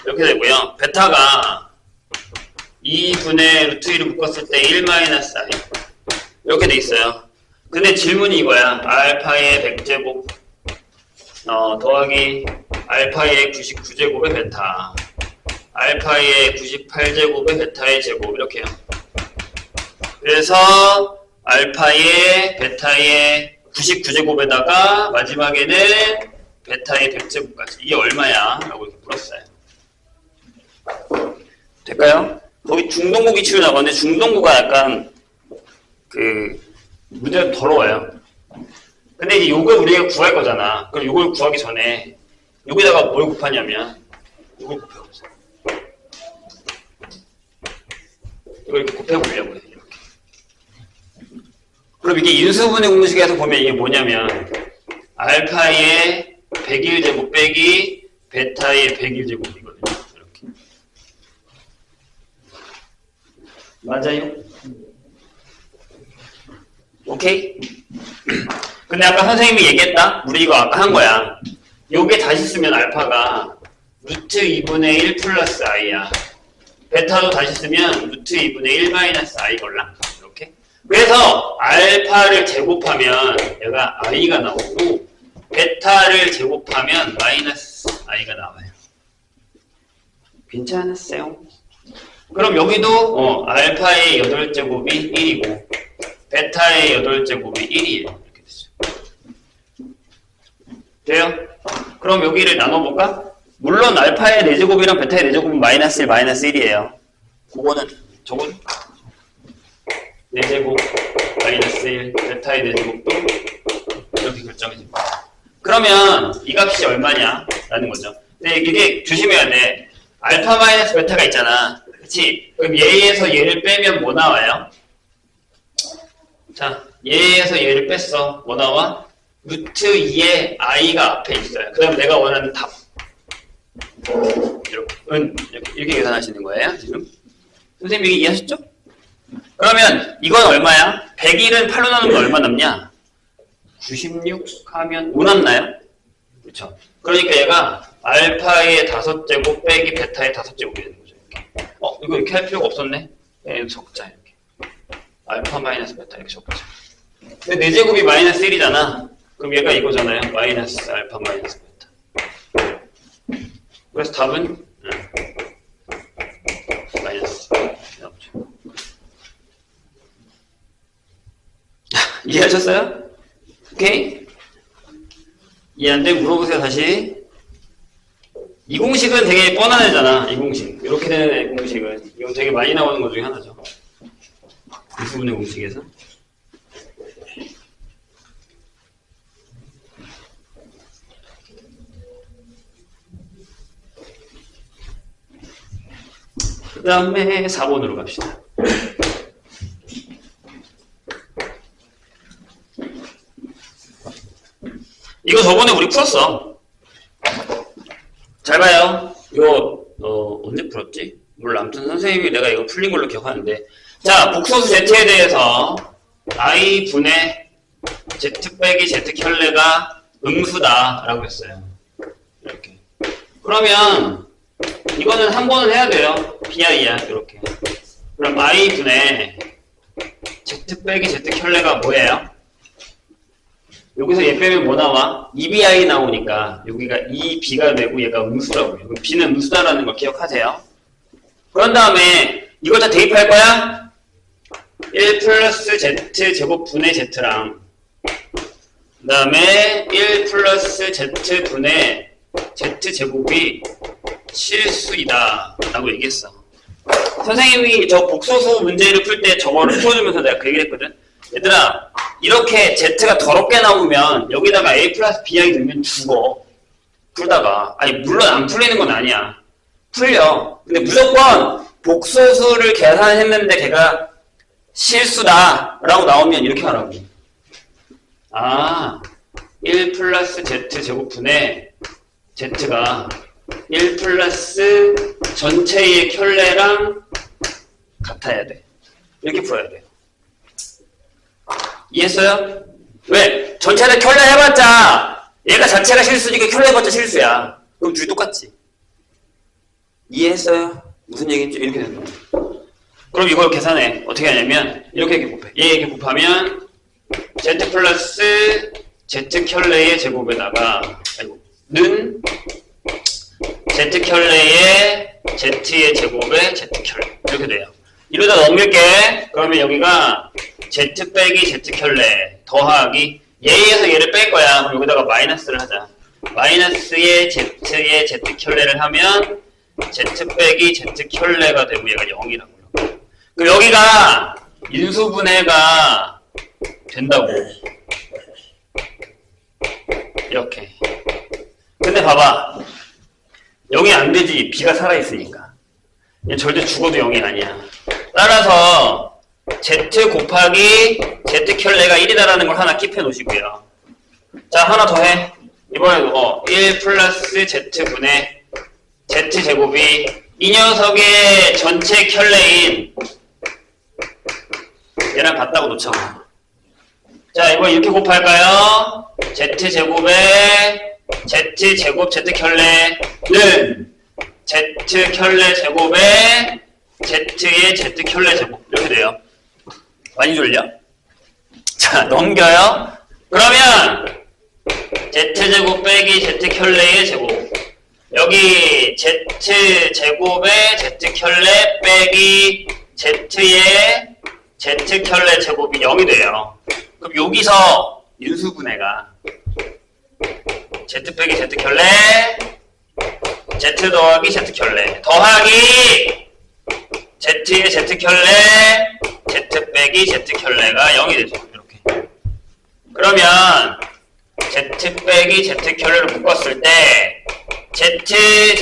이렇게 되고요. 베타가 2분의 루트 2로 묶었을 때 1 마이너스 i. 이렇게 돼 있어요. 근데 질문이 이거야. 알파의 100제곱 더하기 알파의 99제곱의 베타. 알파의 98제곱의 베타의 제곱. 이렇게요. 그래서 알파의 베타의 99제곱에다가 마지막에는 베타의 100제곱까지. 이게 얼마야? 라고 이렇게 물었어요. 될까요? 거기 중동구 기출이 나왔는데 중동구가 약간 문제가 더러워요. 근데 이제 요걸 우리가 구할 거잖아. 그럼 요걸 구하기 전에 여기다가 뭘 곱하냐면 요걸 곱해보세요. 이걸 이렇게 곱해보려고 해요. 이렇게. 그럼 이게 인수분해 공식에서 보면 이게 뭐냐면 알파의 101제곱 빼기 베타의 101제곱이거든요. 이렇게. 맞아요? 오케이? 근데 아까 선생님이 얘기했다? 우리 이거 아까 한 거야. 요게 다시 쓰면 알파가 루트 2분의 1 플러스 i야. 베타도 다시 쓰면 루트 2분의 1 마이너스 i 걸라. 이렇게. 그래서 알파를 제곱하면 얘가 i가 나오고 베타를 제곱하면 마이너스 i가 나와요. 괜찮았어요? 그럼 여기도 알파의 8제곱이 1이고 베타의 8제곱이 1이에요. 이렇게 되죠. 돼요? 그럼 여기를 나눠볼까? 물론 알파의 4제곱이랑 베타의 4제곱은 마이너스 1, 마이너스 1이에요. 그거는 저건 4제곱 마이너스 1, 베타의 4제곱도 이렇게 결정이 됩니다. 그러면 이 값이 얼마냐? 라는 거죠. 근데 이게 조심해야 돼. 알파 마이너스 베타가 있잖아. 그치? 그럼 얘에서 얘를 빼면 뭐 나와요? 자, 얘에서 얘를 뺐어. 뭐 나와? 루트 2에 i가 앞에 있어요. 그 다음에 내가 원하는 답. 이렇게 계산하시는 거예요, 지금? 선생님, 이게 이해하셨죠? 그러면 이건 얼마야? 101은 8로 나누면 얼마 남냐? 96 하면 5 남나요? 그렇죠. 그러니까 얘가 알파의 5제곱 빼기 베타의 5제곱이 되는 거죠. 이렇게. 이거 이렇게 할 필요가 없었네? 네, 적자, 이렇게. 알파 마이너스 베타 이렇게 적자. 근데 4제곱이 마이너스 1이잖아. 그럼 얘가 이거잖아요. 마이너스 알파 마이너스 베타. 그래서 답은 마이너스 나오죠. 이해하셨어요? 오케이? 이해 안 돼? 물어보세요, 다시. 이 공식은 되게 뻔한 애잖아, 이 공식. 이렇게 되는 애 공식은. 이건 되게 많이 나오는 것 중에 하나죠. 미수분의 공식에서. 그 다음에 4번으로 갑시다. 이거 저번에 우리 풀었어. 잘 봐요. 이거 언제 풀었지? 몰라. 아무튼 선생님이 내가 이거 풀린 걸로 기억하는데, 자, 복소수 z에 대해서 i분의 z 빼기 z 켤레가 음수다라고 했어요. 이렇게. 그러면 이거는 한 번은 해야 돼요. bi야 이렇게. 그럼 i분의 z 빼기 z 켤레가 뭐예요? 여기서 얘 빼면 뭐 나와? 2bi 나오니까 여기가 2b가 되고 얘가 음수라고요. 그럼 b는 음수다라는 걸 기억하세요. 그런 다음에 이걸 다 대입할 거야? 1 플러스 z 제곱 분의 z랑 그 다음에 1 플러스 z 분의 z 제곱이 실수이다 라고 얘기했어. 선생님이 저 복소수 문제를 풀 때 저거를 풀어주면서 내가 그 얘기를 했거든. 얘들아, 이렇게 z가 더럽게 나오면 여기다가 a 플러스 bi 넣으면 죽어. 풀다가. 아니, 물론 안 풀리는 건 아니야. 풀려. 근데 무조건 복소수를 계산했는데 걔가 실수다 라고 나오면 이렇게 하라고. 1 플러스 z 제곱분의 z가 1 플러스 전체의 켤레랑 같아야 돼. 이렇게 풀어야 돼. 이해했어요? 왜? 전체를 켤레 해봤자 얘가 자체가 실수니까 켤레 해봤자 실수야. 그럼 둘이 똑같지. 이해했어요? 무슨 얘기인지 이렇게 되는 거야. 그럼 이걸 계산해. 어떻게 하냐면 이렇게 곱해. 얘 이렇게 곱하면 z 플러스 z 켤레의 제곱에다가 는 z 켤레의 z의 제곱에 z 켤레 이렇게 돼요. 이러다 넘길게. 그러면 여기가 z 빼기 z 켤레 더하기 얘에서 얘를 뺄 거야. 그럼 여기다가 마이너스를 하자. 마이너스의 z의 z 켤레를 하면 z 빼기 z 켤레가 되고 얘가 0이라고. 그럼 여기가 인수분해가 된다고. 이렇게. 근데 봐봐. 0이 안 되지. b가 살아있으니까. 얘 절대 죽어도 0이 아니야. 따라서 z 곱하기 z 켤레가 1이다라는 걸 하나 킵해 놓으시고요. 자, 하나 더 해. 이번에도 1 플러스 z분의 z제곱이 이 녀석의 전체 켤레인 얘랑 같다고 놓자고. 자, 이거 이렇게 곱할까요? z제곱에 z제곱 z 켤레는 z 켤레 제곱에 z의 z 켤레 제곱 이렇게 돼요. 많이 졸려? 자, 넘겨요. 그러면 z제곱 빼기 z켤레의 제곱. 여기 z제곱에 z켤레 빼기 z의 z켤레 제곱이 0이 돼요. 그럼 여기서 인수분해가 z 빼기 z켤레 z 더하기 z켤레 더하기 z의 z켤레 z 빼기 z켤레가 0이 되죠. 이렇게. 그러면 z 빼기 z켤레를 묶었을 때 z켤레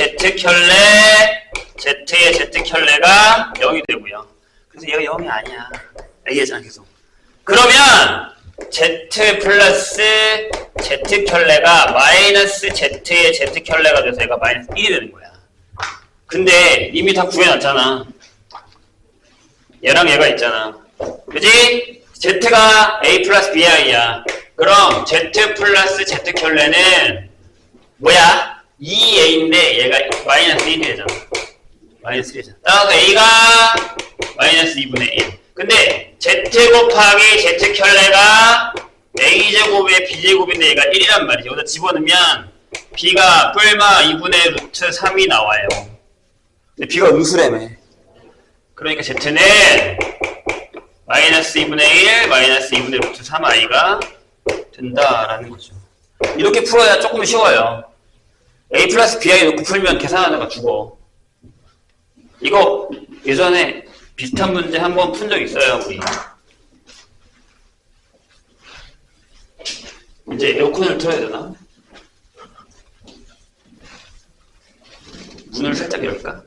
z의 z켤레가 0이 되고요. 그래서 얘가 0이 아니야. 얘기하잖아 계속. 그러면 z 플러스 z켤레가 마이너스 z의 z켤레가 돼서 얘가 마이너스 1이 되는 거야. 근데 이미 다 구해놨잖아. 얘랑 얘가 있잖아. 그지? z가 a 플러스 bi야. 그럼 z 플러스 z켤레는 뭐야? 2a인데 얘가 마이너스 1이 되잖아. 마이너스 1이잖아. 따라서 a가 마이너스 2분의 1. 근데 z 곱하기 z켤레가 a제곱에 b제곱인데 얘가 1이란 말이지. 여기다 집어넣으면 b가 뿔마 2분의 루트 3이 나와요. 근데 b가 음수라며. 그러니까 z는 마이너스 2분의 1, 마이너스 2분의 루트 3i가 된다라는 거죠. 이렇게 풀어야 조금 쉬워요. a 플러스 bi 놓고 풀면 계산하다가 죽어. 이거 예전에 비슷한 문제 한번 푼 적 있어요, 우리. 이제 에어컨을 틀어야 되나? 문을 살짝 열까?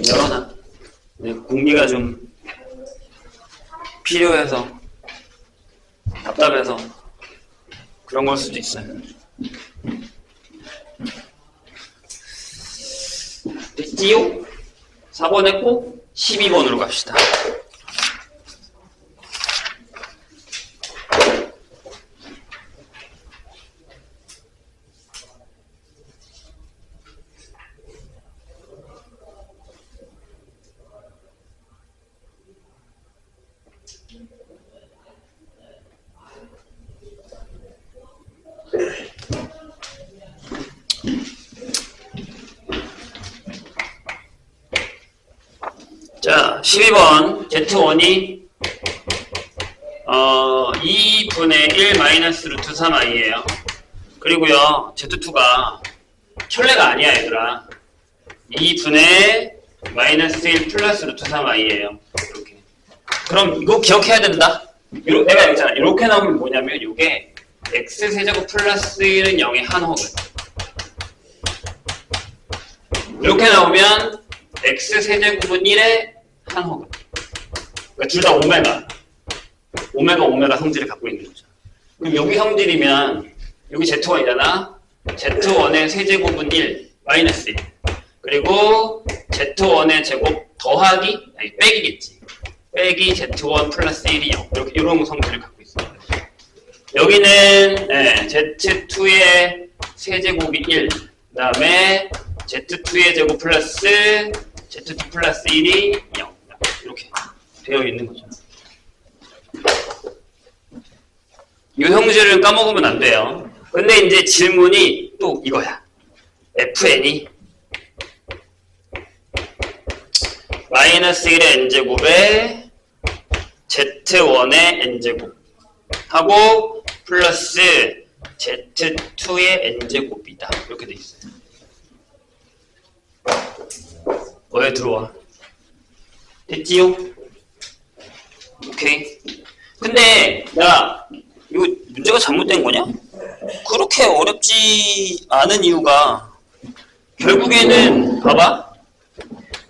열어놔. 네, 공기가 좀 필요해서 답답해서 그런 걸 수도 있어요. 됐지요? 4번 했고 12번으로 갑시다. 자, 12번 Z1이 2분의 1 마이너스 루트 3i예요. 그리고요 Z2가 켤레가 아니야 얘들아. 2분의 마이너스 1 플러스 루트 3i예요. 이렇게. 그럼 이거 기억해야 된다. 내가 얘기했잖아. 이렇게 나오면 뭐냐면 이게 x세제곱 플러스 1은 0의 한호근. 이렇게 나오면 x세제곱은 1의 한호근. 그러니까 둘 다 오메가 성질을 갖고 있는 거죠. 그럼 여기 성질이면 여기 Z1이잖아. Z1의 세제곱은 1, 마이너스 1. 그리고 Z1의 제곱 더하기, 아니 빼기겠지. 빼기 Z1 플러스 1이 0. 이렇게 이런 성질을 갖고 있어요. 여기는 Z2의 세제곱이 1. 그 다음에 Z2의 제곱 플러스 Z2 플러스 1이 0. 이렇게 되어 있는 거죠. 이 형질을 까먹으면 안 돼요. 근데 이제 질문이 또 이거야. fn이 마이너스 1의 n제곱에 z1의 n제곱 하고 플러스 z2의 n제곱이다. 이렇게 돼 있어요. 왜 들어와? 됐지요? 오케이. 근데 야, 이거 문제가 잘못된 거냐? 그렇게 어렵지 않은 이유가 결국에는 봐봐.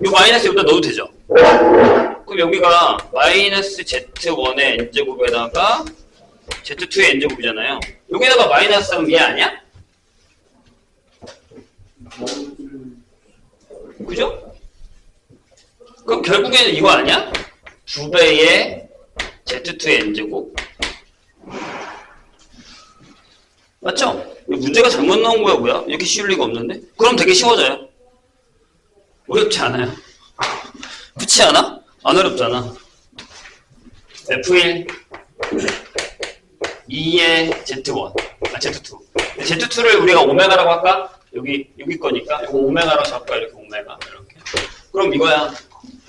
이 마이너스 여기다 넣어도 되죠? 그럼 여기가 마이너스 z1의 n제곱에다가 z2의 n제곱이잖아요. 여기다가 마이너스 하면 얘 아니야? 그죠? 그럼 결국에는 이거 아니야? 2배의 z2의 n제곱. 맞죠? 문제가 잘못 나온 거야 뭐야? 이렇게 쉬울 리가 없는데? 그럼 되게 쉬워져요. 어렵지 않아요. 그렇지 않아? 안 어렵잖아. F1 2의 Z1 Z2 Z2를 우리가 오메가라고 할까? 여기 거니까 이거 오메가라고 잡을까? 이렇게 오메가 이렇게. 그럼 이거야.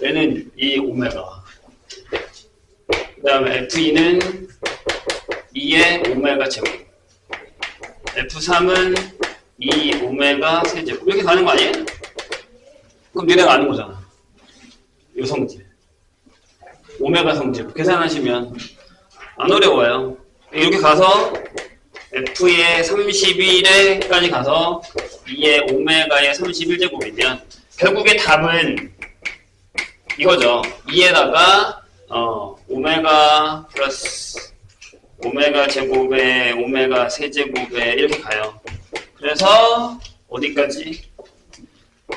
얘는 이 오메가. 그 다음에 F2는 2의 오메가 제곱. F3은 2 오메가 세제곱. 이렇게 가는 거 아니에요? 그럼 니네가 아는 거잖아. 이 성질. 오메가 성질. 계산하시면 안 어려워요. 이렇게 가서 F의 31에까지 가서 2의 오메가의 31제곱이면 결국에 답은 이거죠. 2에다가 오메가 플러스 오메가 제곱에 오메가 세제곱에 이렇게 가요. 그래서 어디까지?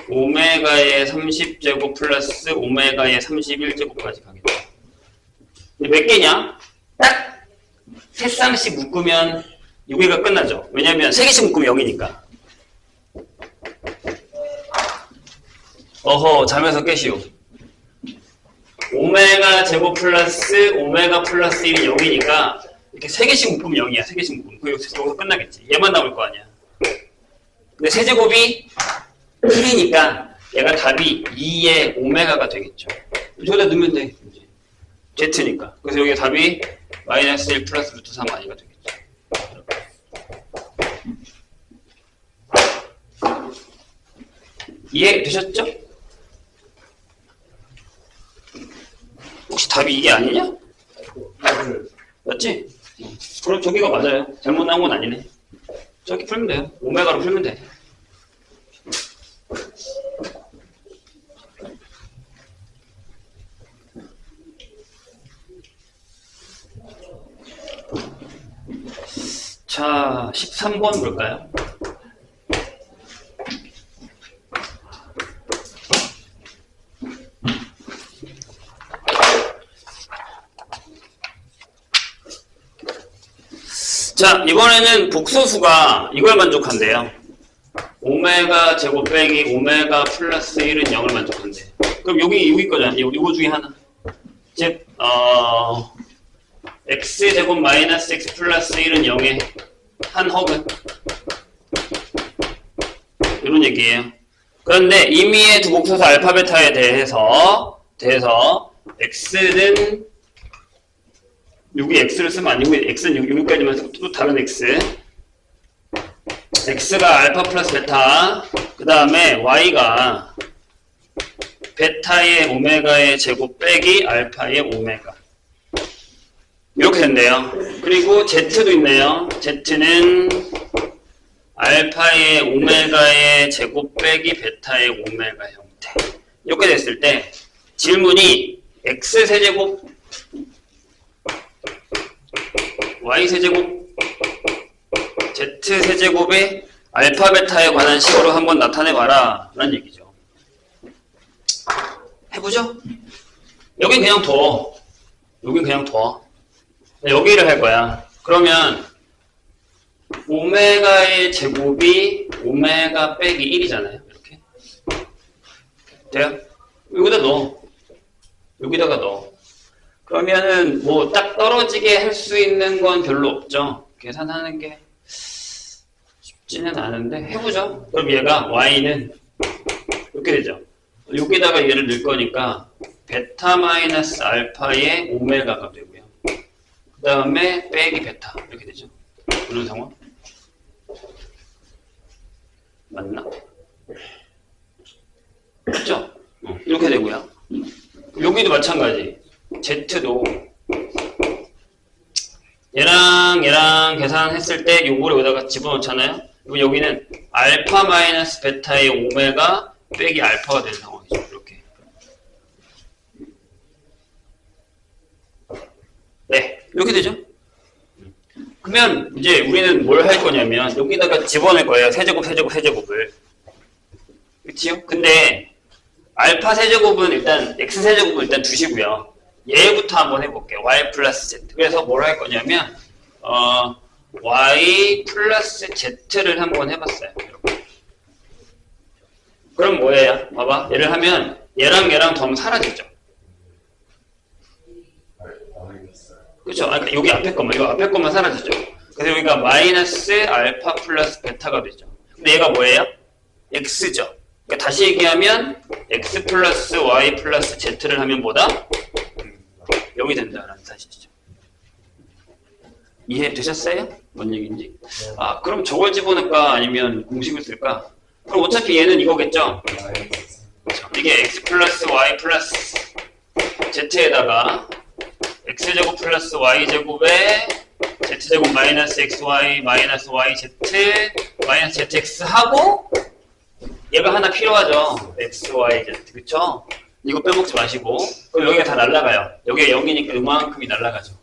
오메가의 30제곱 플러스 오메가의 31제곱까지 가겠죠. 몇 개냐? 딱 3쌍씩 묶으면 6개가 끝나죠. 왜냐면 3개씩 묶으면 0이니까. 어허, 잠에서 깨시오. 오메가 제곱 플러스 오메가 플러스 1이 0이니까 이렇게 3개씩 묶으면 0이야. 3개씩 묶으면. 여기서 끝나겠지. 얘만 남을 거 아니야. 근데 세제곱이 1이니까 얘가 답이 2의 오메가가 되겠죠. 저기다 넣으면 돼. Z니까. 그래서 여기 답이 마이너스 1 플러스 루트 3 아이가 되겠죠. 이해되셨죠? 혹시 답이 이게 아니냐? 맞지? 그럼 저기가 맞아요. 잘못 나온 건 아니네. 저기 풀면 돼요. 오메가로 풀면 돼. 자, 13번 볼까요? 자, 이번에는 복소수가 이걸 만족한대요. 오메가 제곱 빼기 오메가 플러스 1은 0을 만족한대. 그럼 여기 거잖아. 이거 중에 하나. 즉, x제곱 마이너스 x 플러스 1은 0의 한 허근. 이런 얘기예요. 그런데 임의의 두 복소수 알파 베타에 대해서 x는 여기 x를 쓰면 아니고 x는 여기까지만 또 다른 x. x가 알파 플러스 베타. 그 다음에 y가 베타의 오메가의 제곱 빼기 알파의 오메가. 이렇게 된대요. 그리고 z도 있네요. z는 알파의 오메가의 제곱 빼기 베타의 오메가 형태. 이렇게 됐을 때 질문이 x 세제곱 y 세제곱 z 세제곱의 알파 베타에 관한 식으로 한번 나타내봐라 라는 얘기죠. 해보죠. 여긴 그냥 둬. 여긴 그냥 둬. 여기를 할 거야. 그러면 오메가의 제곱이 오메가 빼기 1이잖아요. 이렇게. 돼요? 여기다 넣어. 여기다가 넣어. 그러면은 뭐 딱 떨어지게 할 수 있는 건 별로 없죠. 계산하는 게 쉽지는 않은데 해보죠. 그럼 얘가 y는 이렇게 되죠. 여기다가 얘를 넣을 거니까 베타 마이너스 알파의 오메가가 되고요. 그 다음에 빼기 베타 이렇게 되죠. 이런 상황 맞나? 맞죠? 이렇게 되고요. 여기도 마찬가지. Z도 얘랑 계산했을 때 요거를 여기다가 집어넣잖아요. 그리고 여기는 알파 마이너스 베타의 오메가 빼기 알파가 되는 상황이죠. 이렇게. 네, 이렇게 되죠. 그러면 이제 우리는 뭘 할 거냐면 여기다가 집어넣을 거예요. 세제곱을. 그치요? 근데 알파 세제곱은 일단 x 세제곱은 일단 두시고요. 얘부터 한번 해볼게요. y 플러스 z. 그래서 뭘 할 거냐면 y 플러스 z를 한번 해봤어요. 이렇게. 그럼 뭐예요? 봐봐. 얘를 하면 얘랑 더하면 사라지죠. 그쵸? 아, 그러니까 여기 앞에 것만, 이거 앞에 것만 사라지죠. 그래서 여기가 마이너스 알파 플러스 베타가 되죠. 근데 얘가 뭐예요? x죠. 그러니까 다시 얘기하면 x 플러스 y 플러스 z를 하면 뭐다? 0이 된다라는 사실이죠. 이해되셨어요? 뭔 얘기인지? 아, 그럼 저걸 집어넣을까? 아니면 공식을 쓸까? 그럼 어차피 얘는 이거겠죠? 그렇죠. 이게 x 플러스 y 플러스 z에다가 x제곱 플러스 y제곱에 z제곱 마이너스 xy 마이너스 yz 마이너스 zx 하고 얘가 하나 필요하죠. x, y, z. 그쵸? 이거 빼먹지 마시고 그럼 여기가 다 날아가요. 여기가 0이니까 이만큼이 날아가죠.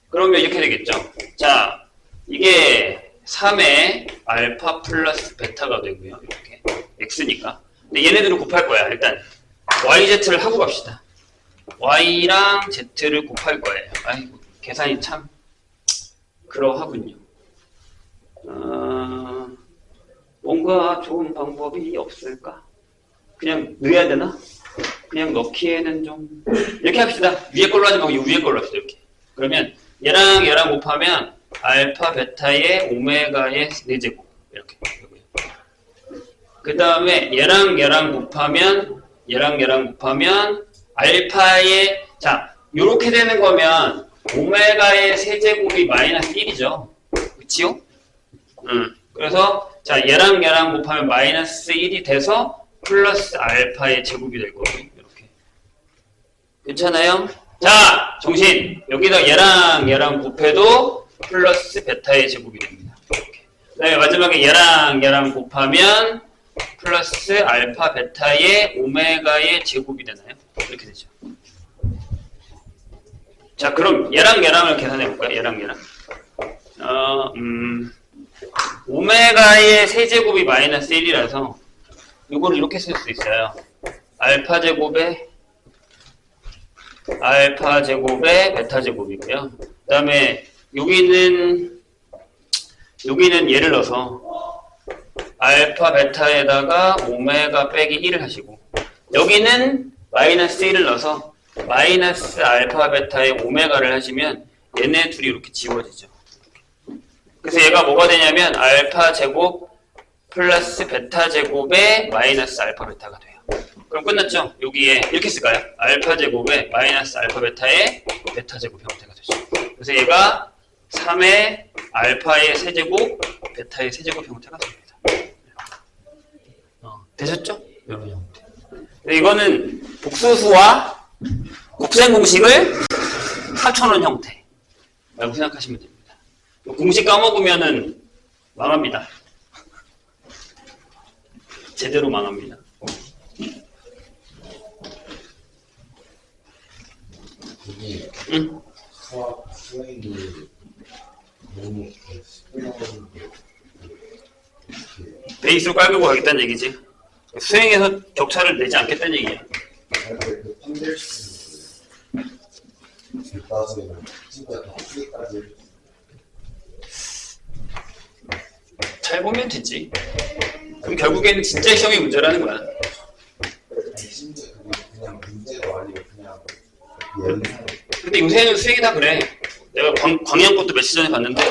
그러면 이렇게 되겠죠. 자, 이게 3의 알파 플러스 베타가 되고요. 이렇게 x니까. 근데 얘네들을 곱할 거야. 일단 yz를 하고 갑시다. y랑 z를 곱할 거예요. 아이고, 계산이 참 그러하군요. 뭔가 좋은 방법이 없을까? 그냥 넣어야 되나? 그냥 넣기에는 좀 이렇게 합시다. 위에 걸로 하지 말고 이 위에 걸로 합시다. 이렇게. 그러면 얘랑 곱하면 알파 베타의 오메가의 4제곱 이렇게 되고요. 그 다음에 얘랑 곱하면 알파의 자 요렇게 되는 거면 오메가의 세제곱이 마이너스 1이죠. 그치요? 그래서 자 얘랑 곱하면 마이너스 1이 돼서 플러스 알파의 제곱이 될 거고요. 이렇게. 괜찮아요? 자, 정신. 여기다 얘랑 곱해도 플러스 베타의 제곱이 됩니다. 이렇게. 그 다음에 마지막에 얘랑 곱하면 플러스 알파 베타의 오메가의 제곱이 되나요? 이렇게 되죠. 자, 그럼 얘랑을 계산해 볼까요? 얘랑. 오메가의 세제곱이 마이너스 1이라서 이거를 이렇게 쓸 수 있어요. 알파 제곱에 베타 제곱이고요. 그 다음에 여기는 예를 넣어서 알파 베타에다가 오메가 빼기 1을 하시고 여기는 마이너스 1을 넣어서 마이너스 알파 베타의 오메가를 하시면 얘네 둘이 이렇게 지워지죠. 그래서 얘가 뭐가 되냐면 알파 제곱 플러스 베타 제곱에 마이너스 알파 베타가 돼요. 그럼 끝났죠? 여기에 이렇게 쓸까요? 알파 제곱에 마이너스 알파 베타의 베타 제곱 형태가 되죠. 그래서 얘가 3의 알파의 세제곱 베타의 세제곱 형태가 됩니다. 되셨죠? 이런 형태. 이거는 복소수와 곱셈 공식을 합쳐놓은 형태라고 생각하시면 됩니다. 공식 까먹으면은 망합니다. 제대로 망합니다. 응? 수학이 너무 베이스로 깔고 가겠다는 얘기지. 수행에서 격차를 내지 않겠다는 얘기야. 그 판별식 나중에 진짜 학기까지 잘 보면 되지. 그럼 결국에는 진짜 시험이 문제라는 거야. 심지어 그냥 문제도 아니고 그냥 연상. 근데 요새는 수행이 다 그래. 내가 광양 것도 며칠 전에 봤는데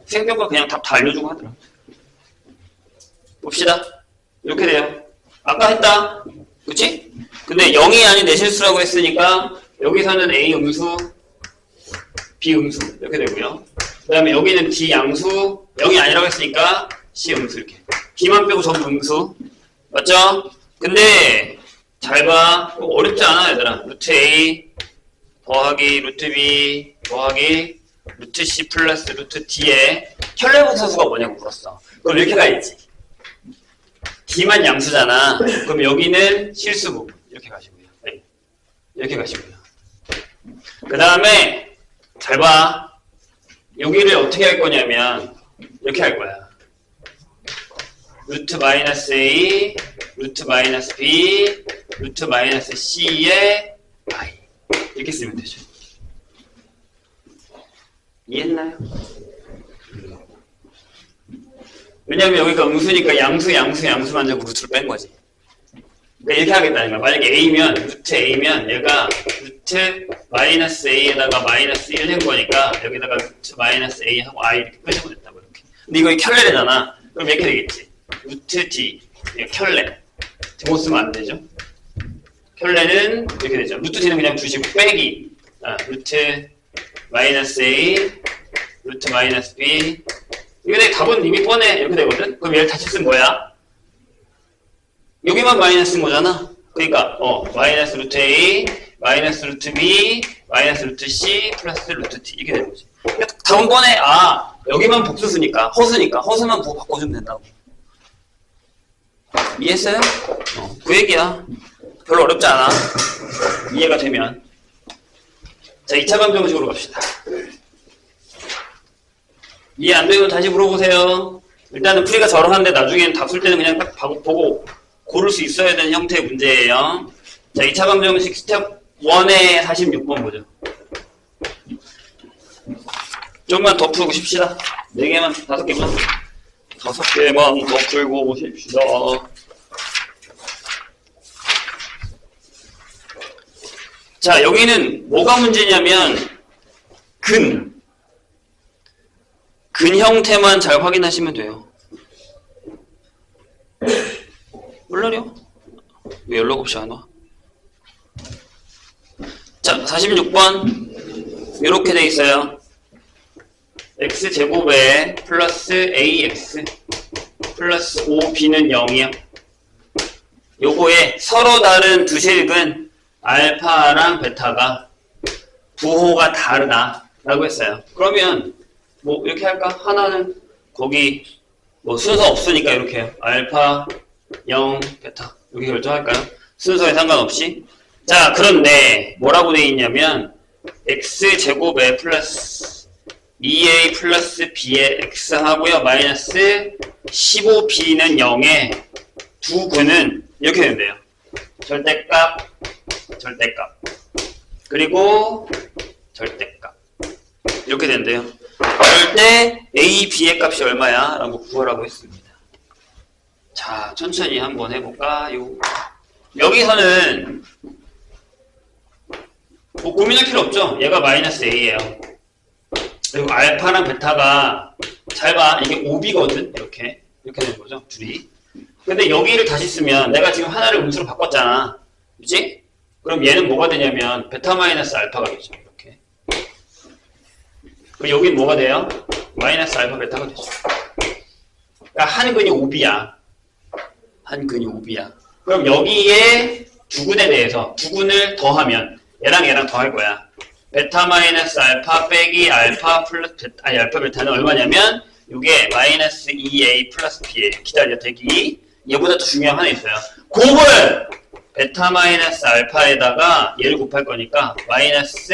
수행평가 그냥 답 다 알려주고 하더라. 봅시다. 이렇게 돼요. 아까 했다. 그치? 근데 0이 아닌 내 실수라고 했으니까 여기서는 A 음수, B 음수 이렇게 되고요. 그 다음에 여기는 D 양수, 0이 아니라고 했으니까 C 음수 이렇게. B만 빼고 전부 음수. 맞죠? 근데 잘 봐. 어렵지 않아 얘들아. 루트 A 더하기 루트 B 더하기 루트 C 플러스 루트 D에 혈례분소수가 뭐냐고 물었어. 그럼 이렇게 가야지. D만 양수잖아. 그럼 여기는 실수 부분. 이렇게 가시고요. 네. 이렇게 가시고요. 그 다음에 잘 봐. 여기를 어떻게 할 거냐면 이렇게 할 거야. 루트 마이너스 A, 루트 마이너스 B, 루트 마이너스 C의 I. 이렇게 쓰면 되죠. 이해했나요? 왜냐면 여기가 음수니까 양수만 자고 루트를 뺀 거지. 그러니까 이렇게 하겠다는 거야. 만약에 A면, 루트 A면 얘가 루트 마이너스 A에다가 마이너스 1 한 거니까 여기다가 루트 마이너스 A 하고 I 이렇게 끄집어냈다고 이렇게. 근데 이거 켤레래잖아. 그럼 이렇게 되겠지. 루트 D, 켤레. 제곱 쓰면 안 되죠. 켤레는 이렇게 되죠. 루트 D는 그냥 두시고 빼기. 루트 마이너스 A, 루트 마이너스 B. 이게 답은 이미 뻔해. 이렇게 되거든. 그럼 얘를 다시 쓰면 뭐야? 여기만 마이너스인 거잖아. 그러니까 마이너스 루트 A, 마이너스 루트 B, 마이너스 루트 C, 플러스 루트 T 이렇게 되는 거지. 그러니까 답은 뻔해. 여기만 복수수니까 허수만 부호 바꿔주면 된다고. 이해했어요? 그 얘기야. 별로 어렵지 않아. 이해가 되면. 자, 2차 방정식으로 갑시다. 이해 안 되면 다시 물어보세요. 일단은 풀이가 저렴한데 나중엔 답 쓸 때는 그냥 딱 보고 고를 수 있어야 되는 형태의 문제예요. 자, 2차 방정식 스텝 1의 46번 보죠. 좀만 더 풀고 싶시다. 4개만, 5개만. 5개만 더 풀고 보십시다. 자, 여기는 뭐가 문제냐면 근 형태만 잘 확인하시면 돼요. 물론이요. 왜 연락 없이 안 와? 자, 46번 이렇게 돼 있어요. x제곱에 플러스 ax 플러스 5b는 0이요. 요거에 서로 다른 두 식은 알파랑 베타가 부호가 다르다 라고 했어요. 그러면 뭐 이렇게 할까? 하나는 거기 뭐 순서 없으니까 이렇게 해요. 알파 0 베타 여기 결정할까요? 순서에 상관없이. 자, 그런데 뭐라고 돼 있냐면 x제곱에 플러스 2a 플러스 b의 x 하고요 마이너스 15b는 0에 두 근은 이렇게 된대요. 절대값 그리고 절대값 이렇게 된대요. 그럴 때 a, b의 값이 얼마야? 라고 구하라고 했습니다. 자, 천천히 한번 해볼까요? 여기서는 뭐 고민할 필요 없죠. 얘가 마이너스 a예요. 그리고 알파랑 베타가 잘 봐. 이게 5b거든. 이렇게 되는 거죠. 둘이. 근데 여기를 다시 쓰면 내가 지금 하나를 음수로 바꿨잖아. 그치? 그럼 얘는 뭐가 되냐면 베타 마이너스 알파가 되죠. 이렇게. 그리고 여긴 뭐가 돼요? 마이너스 알파 베타가 되죠. 그러니까 한 근이 5b야. 한 근이 5b야. 그럼 여기에 두 근에 대해서 두 근을 더하면 얘랑 더할 거야. 베타 마이너스 알파 빼기 알파 플러스 베타, 알파 베타는 얼마냐면 이게 마이너스 2a 플러스 b예요. 기다려 대기. 얘보다 더 중요한 거 하나 있어요. 곱을 베타 마이너스 알파에다가 얘를 곱할 거니까 마이너스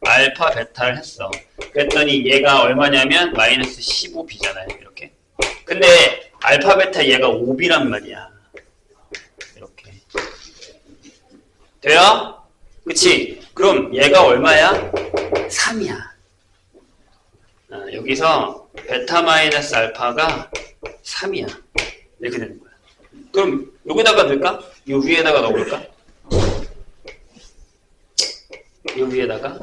알파 베타를 했어. 그랬더니 얘가 얼마냐면 마이너스 15b잖아요. 이렇게. 근데 알파 베타 얘가 5b란 말이야. 이렇게. 돼요? 그치? 그럼 얘가 얼마야? 3이야. 여기서 베타 마이너스 알파가 3이야. 이렇게 되는 거야. 그럼 여기다가 넣을까? 이 위에다가 넣어볼까? 이 위에다가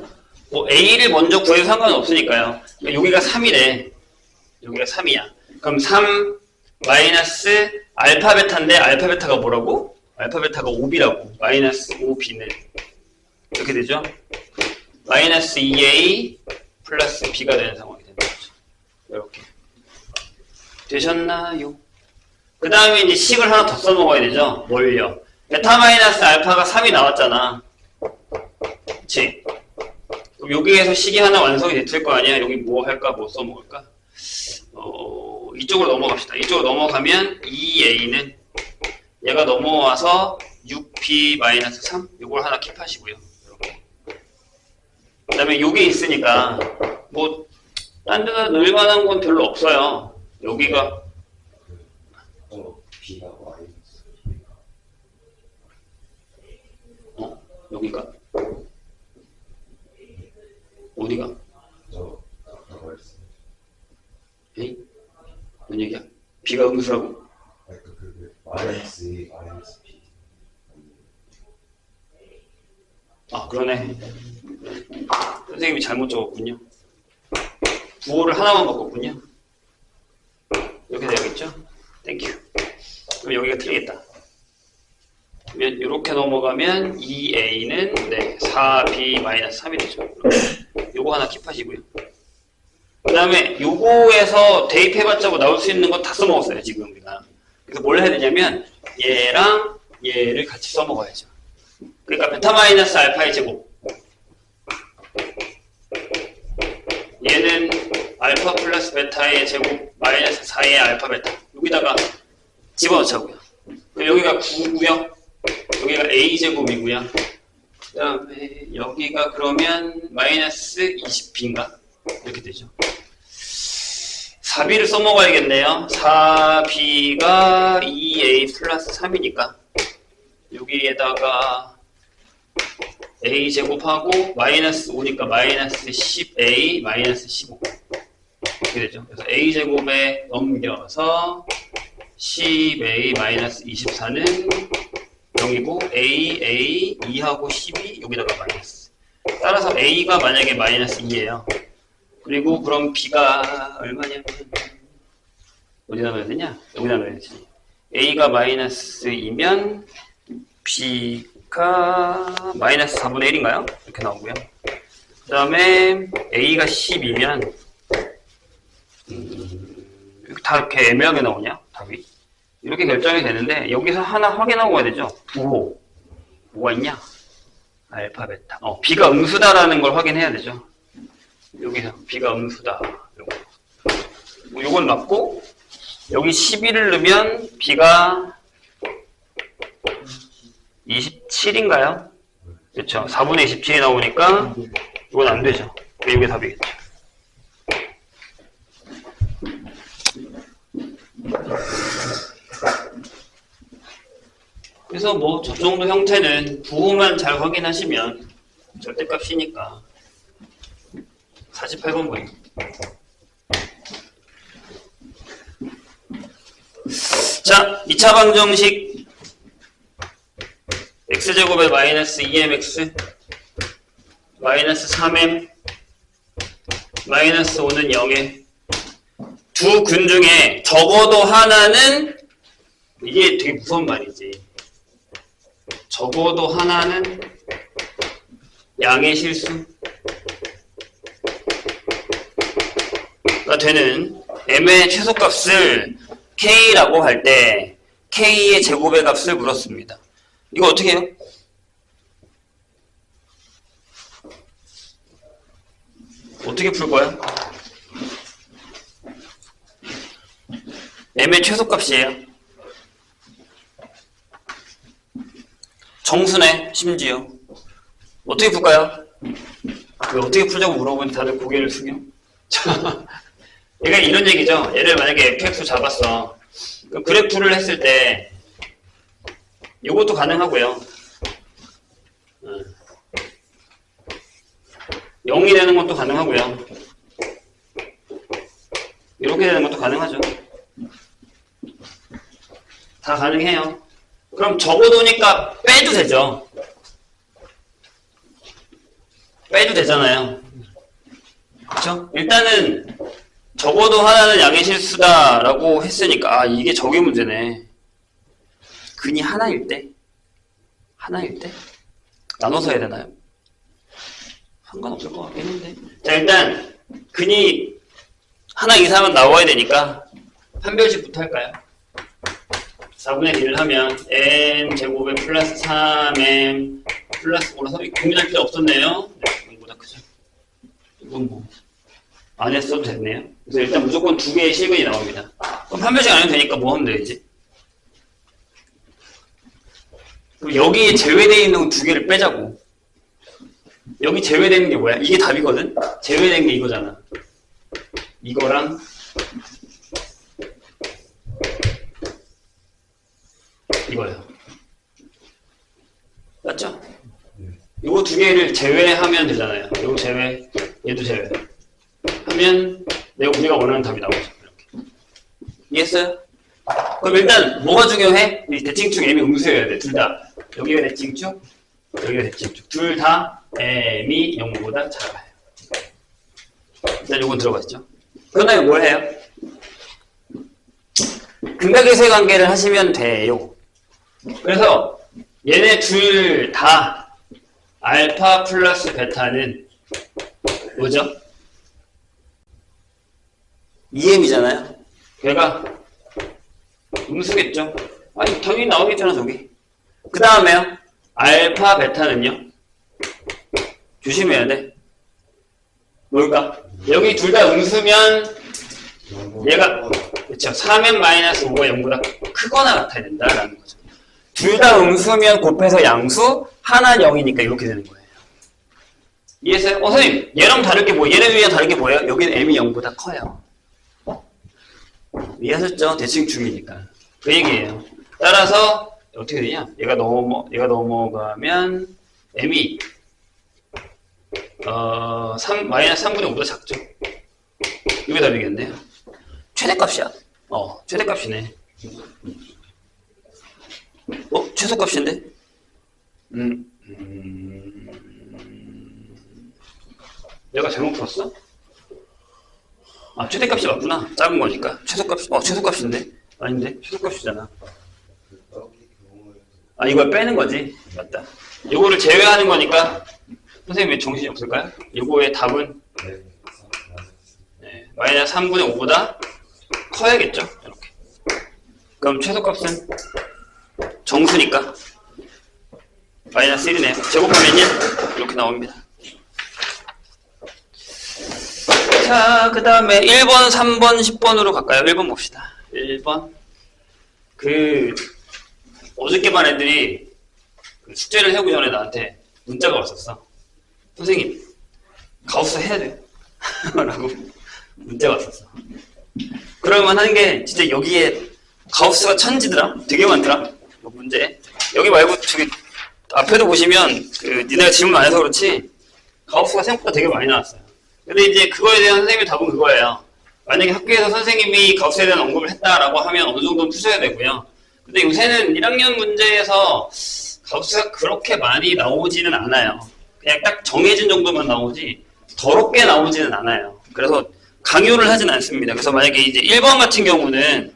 뭐 A를 먼저 구해도 상관은 없으니까요. 여기가 3이래. 여기가 3이야. 그럼 3 마이너스 알파 베타인데 알파 베타가 뭐라고? 알파 베타가 5b라고. 마이너스 5b는 이렇게 되죠? 마이너스 2a 플러스 b가 되는 상황이 되는 거죠. 이렇게. 되셨나요? 그 다음에 이제 식을 하나 더 써먹어야 되죠? 뭘요? 베타 마이너스 알파가 3이 나왔잖아. 그치? 그럼 여기에서 식이 하나 완성이 됐을 거 아니야? 여기 뭐 할까? 뭐 써먹을까? 이쪽으로 넘어갑시다. 이쪽으로 넘어가면 2a는 얘가 넘어와서 6b 마이너스 3 이걸 하나 킵하시고요. 이렇게. 그 다음에 여기 있으니까 뭐 딴 데다 넣을 만한 건 별로 없어요. 여기가 B가 마이너스 여기가 어디가? 저 아까 말했습니다. 에이? 뭔 얘기야? B가 음수라고? 아까 그 마이너스 A 마이너스 B 그러네. 선생님이 잘못 적었군요. 부호를 하나만 바꿨군요. 이렇게 되겠죠? 땡큐. 그럼 여기가 틀리겠다. 그러면 이렇게 넘어가면 2a는 네, 4b-3이 되죠. 요거 하나 킵하시고요. 그 다음에 요거에서 대입해봤자 뭐 나올 수 있는 거 다 써먹었어요, 지금 우리가. 그래서 뭘 해야 되냐면 얘랑 얘를 같이 써먹어야죠. 그러니까 베타 마이너스 알파의 제곱. 얘는 알파 플러스 베타의 제곱 마이너스 4의 알파 베타. 여기다가 집어넣자고요. 여기가 9고요. 여기가 a제곱이고요. 그 다음에 여기가 그러면 마이너스 20b인가? 이렇게 되죠. 4b를 써먹어야겠네요. 4b가 2a 플러스 3이니까 여기에다가 a제곱하고 마이너스 5니까 마이너스 10a 마이너스 15 이렇게 되죠. 그래서 a제곱에 넘겨서 10a 마이너스 24는 0이고 a 2하고 10이 여기다가 마이너스. 따라서 a가 만약에 마이너스 2예요. 그리고 그럼 b가 얼마냐면 어디다 넣어야 되냐? 여기다 넣어야지. a가 마이너스 2면 b가 마이너스 4분의 1인가요? 이렇게 나오고요. 그 다음에 a가 10이면 다 이렇게 애매하게 나오냐? 답이. 이렇게 결정이 되는데 여기서 하나 확인하고 가야 되죠. 부호. 뭐가 있냐? 알파, 베타. b가 음수다라는 걸 확인해야 되죠. 여기서 b가 음수다. 요건 맞고 여기 11을 넣으면 b가 27인가요? 그렇죠. 4분의 27이 나오니까 이건 안 되죠. 이게 답이겠죠. 그래서 뭐 저 정도 형태는 부호만 잘 확인하시면 절대값이니까 48번 보기. 자, 2차 방정식 x제곱에 마이너스 2mx 마이너스 3m 마이너스 5는 0에 두 근 중에 적어도 하나는 이게 되게 무서운 말이지. 적어도 하나는 양의 실수가 되는 m의 최소값을 k라고 할 때 k의 제곱의 값을 물었습니다. 이거 어떻게 해요? 어떻게 풀 거야? m의 최소값이에요. 정수네, 심지어. 어떻게 풀까요? 왜 어떻게 풀자고 물어보니 다들 고개를 숙여? 얘가 이런 얘기죠. 얘를 만약에 fx 잡았어. 그럼 그래프를 했을 때 이것도 가능하고요. 0이 되는 것도 가능하고요. 이렇게 되는 것도 가능하죠. 다 가능해요. 그럼 적어도니까 빼도 되죠. 빼도 되잖아요. 그렇죠? 일단은 적어도 하나는 양의 실수다라고 했으니까 아 이게 저게 문제네. 근이 하나일 때? 하나일 때? 나눠서 해야 되나요? 상관없을 것 같긴 한데. 자 일단 근이 하나 이상은 나와야 되니까 판별식부터 할까요? 4분의 1을 하면 n제곱에 플러스 3m 플러스 5라서 고민할 필요 없었네요. 네, 이거보다 크죠. 이건 뭐 안 했어도 됐네요. 그래서 일단 무조건 두 개의 실근이 나옵니다. 그럼 판별식 안 해도 되니까 뭐 하면 되지? 그럼 여기에 제외되어 있는 두 개를 빼자고. 여기 제외되는 게 뭐야? 이게 답이거든? 제외된 게 이거잖아. 이거랑 이거요. 맞죠? 이거 두 개를 제외하면 되잖아요. 이거 제외, 얘도 제외. 하면 우리가 원하는 답이 나오죠. 이렇게. 이해했어요? 그럼 일단 뭐가 중요해? 이 대칭축 m이 음수여야 돼. 둘 다. 여기가 대칭축, 여기가 대칭축. 둘 다 m이 0보다 작아요. 일단 요건 들어갔죠. 그 다음에 뭘 해요? 극락에서의 관계를 하시면 돼요. 그래서 얘네 둘 다 알파 플러스 베타는 뭐죠? 2m이잖아요. 걔가 음수겠죠? 아니 당연히 나오겠잖아 저기. 그 다음에요. 알파 베타는요? 조심해야 돼. 뭘까? 여기 둘 다 음수면 얘가 그렇죠. 3n-5가 0보다 크거나 같아야 된다라는 거죠. 둘 다 음수면 곱해서 양수, 하나는 0이니까 이렇게 되는 거예요. 이해했어요? 선생님, 얘랑 다를 게 뭐예요? 얘네 위랑 다른 게 뭐예요? 여기는 m이 0보다 커요. 이해하셨죠? 대칭 중이니까. 그 얘기예요. 따라서 어떻게 되냐? 얘가 넘어가면 m이 마이너스 3분의 5보다 작죠? 이게 답이겠네요. 최대값이야. 최대값이네. 최소값인데? 내가 잘못 풀었어? 최대값이 맞구나. 작은 거니까. 최소값인데? 아닌데? 최소값이잖아. 이걸 빼는 거지. 맞다. 요거를 제외하는 거니까, 선생님 왜 정신이 없을까요? 요거의 답은, 마이너스 3분의 5보다 커야겠죠? 이렇게. 그럼 최소값은 정수니까, 마이너스 1이네요. 제곱하면요? 이렇게 나옵니다. 자, 그 다음에 1번, 3번, 10번으로 갈까요? 1번 봅시다. 1번. 어저께만 애들이 숙제를 해오기 전에 나한테 문자가 왔었어. 선생님, 가우스 해야 돼요? 라고 문자가 왔었어. 그러면 하는 게 진짜 여기에 가우스가 천지더라? 되게 많더라? 문제. 여기 말고 저기 앞에도 보시면 니네가 질문 안 해서 그렇지 가우스가 생각보다 되게 많이 나왔어요. 근데 이제 그거에 대한 선생님의 답은 그거예요. 만약에 학교에서 선생님이 가우스에 대한 언급을 했다라고 하면 어느 정도는 푸셔야 되고요. 근데 요새는 1학년 문제에서 가우스가 그렇게 많이 나오지는 않아요. 그냥 딱 정해진 정도만 나오지 더럽게 나오지는 않아요. 그래서 강요를 하진 않습니다. 그래서 만약에 이제 1번 같은 경우는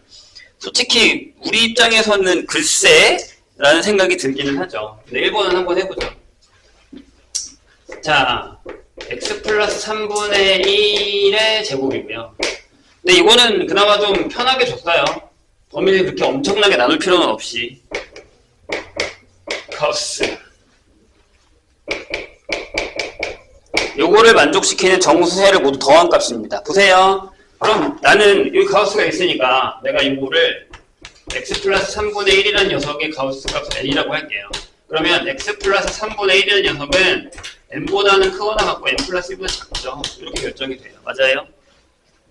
솔직히 우리 입장에서는 글쎄 라는 생각이 들기는 하죠. 근데 1번은 한번 해보죠. 자, x 플러스 3분의 1의 제곱이고요. 근데 이거는 그나마 좀 편하게 줬어요. 범위를 그렇게 엄청나게 나눌 필요는 없이. 가우스. 요거를 만족시키는 정수세를 모두 더한 값입니다. 보세요. 그럼 나는 여기 가우스가 있으니까 내가 이거를 x 플러스 3분의 1이라는 녀석의 가우스 값을 n이라고 할게요. 그러면 x 플러스 3분의 1이라는 녀석은 n보다는 크거나 같고 n 플러스 1보다 작죠. 이렇게 결정이 돼요. 맞아요?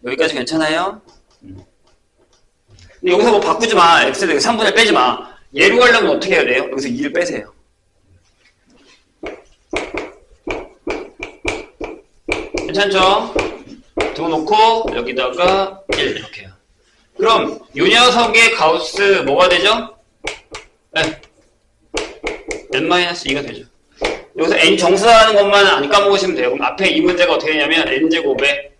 여기까지 괜찮아요? 근데 여기서 뭐 바꾸지 마. x를 3분의 1 빼지 마. 얘로 가려면 어떻게 해야 돼요? 여기서 2를 빼세요. 괜찮죠? 두 놓고 여기다가 1 이렇게 해요. 그럼 이 녀석의 가우스 뭐가 되죠? 네. n-2가 되죠. 여기서 n 정수하는 것만 안 까먹으시면 돼요. 그럼 앞에 이 문제가 어떻게 되냐면 n제곱에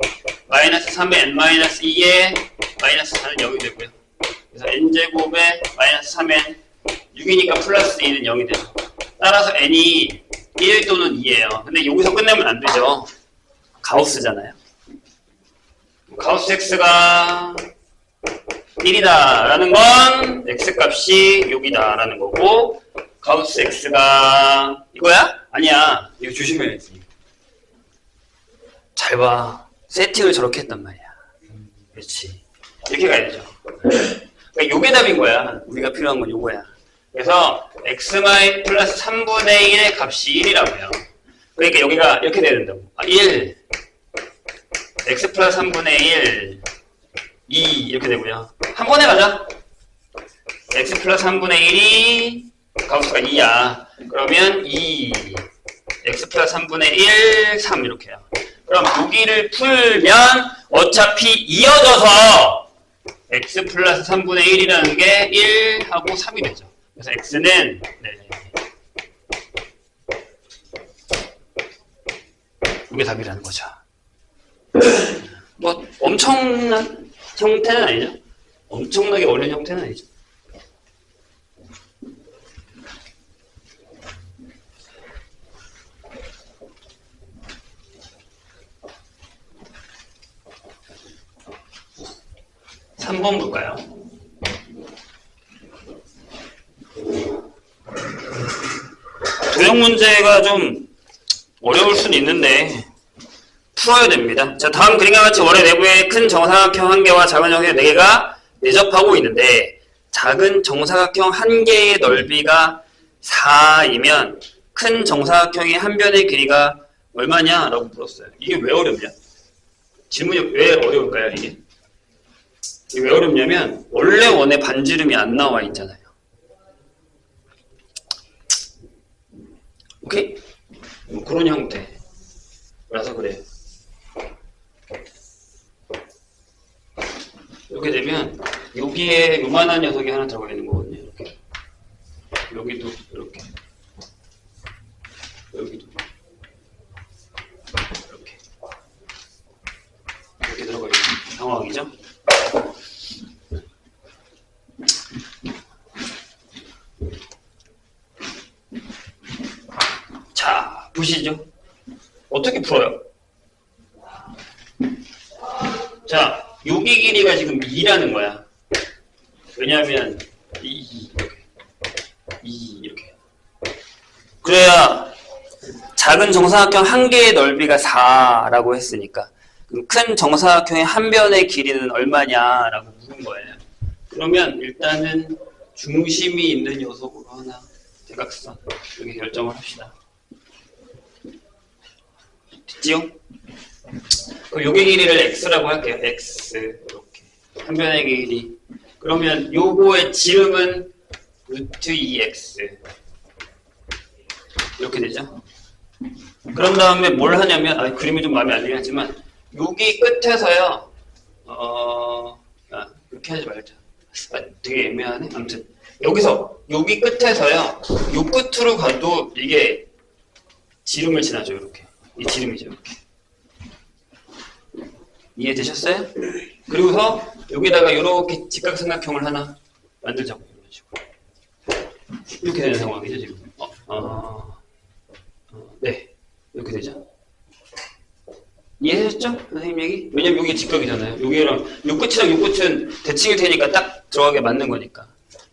마이너스 3의 n-2에 마이너스 4는 0이 되고요. 그래서 n제곱에 마이너스 3의 6이니까 플러스 2는 0이 되죠. 따라서 n이 1 또는 2예요. 근데 여기서 끝내면 안 되죠. 가우스잖아요. 가우스 x가 1이다 라는 건 x값이 6이다 라는 거고, 가우스 x가 이거야? 아니야. 이거 조심해야지. 잘 봐. 세팅을 저렇게 했단 말이야. 그렇지. 이렇게 가야 되죠. 그러니까 요게 답인 거야. 우리가 필요한 건 요거야. 그래서 x 플러스 3분의 1의 값이 1이라고요. 그러니까 여기가 이렇게 돼야 된다고. 1 x 플러스 3분의 1 2 이렇게 되고요. 한 번에 가자. x 플러스 3분의 1이 가우스가 2야. 그러면 2 x 플러스 3분의 1 3 이렇게요. 그럼 여기를 풀면 어차피 이어져서 x 플러스 3분의 1이라는 게 1하고 3이 되죠. 그래서 x는 그게 답이라는 거죠. 뭐 엄청난 형태는 아니죠. 엄청나게 어려운 형태는 아니죠. 삼 번 볼까요? 도형 문제가 좀 어려울 수는 있는데 풀어야 됩니다. 자, 다음 그림과 같이 원의 내부에 큰 정사각형 한 개와 작은 정사각형 네 개가 내접하고 있는데 작은 정사각형 한 개의 넓이가 4이면 큰 정사각형의 한 변의 길이가 얼마냐? 라고 물었어요. 이게 왜 어렵냐? 질문이 왜 어려울까요, 이게? 이게 왜 어렵냐면 원래 원의 반지름이 안 나와 있잖아요. 오케이? 뭐 그런 형태라서 그래요. 이렇게 되면 여기에 요만한 녀석이 하나 들어가 있는 거거든요. 이렇게. 여기도 이렇게. 여기도 이렇게. 이렇게 들어가 있는 상황이죠. 자, 보시죠. 어떻게 풀어요? 자, 여기 길이가 지금 2라는 거야. 왜냐하면 2 이렇게. 그래야 작은 정사각형 한 개의 넓이가 4라고 했으니까 그럼 큰 정사각형의 한 변의 길이는 얼마냐라고 물은 거예요. 그러면 일단은 중심이 있는 녀석으로 하나 대각선 이렇게 결정을 합시다. 됐지요? 그럼 요게 길이를 x라고 할게요. x 이렇게 한 변의 길이. 그러면 요거의 지름은 루트 2x 이렇게 되죠. 그런 다음에 뭘 하냐면 그림이 좀 마음에 안 들긴 하지만 여기 끝에서요 이렇게 하지 말자. 되게 애매하네. 아무튼 여기서 여기 끝에서요 요 끝으로 가도 이게 지름을 지나죠. 이렇게 이 지름이죠. 이렇게 이해되셨어요? 그리고서 여기다가 이렇게 직각삼각형을 하나 만들자고 이런 식으로 이렇게 되는 상황이죠 지금. 네 이렇게 되죠. 이해하셨죠? 선생님 얘기? 왜냐면 여기 직각이잖아요. 여기랑 요 끝이랑 요 끝은 대칭일 테니까 딱 들어가게 맞는 거니까.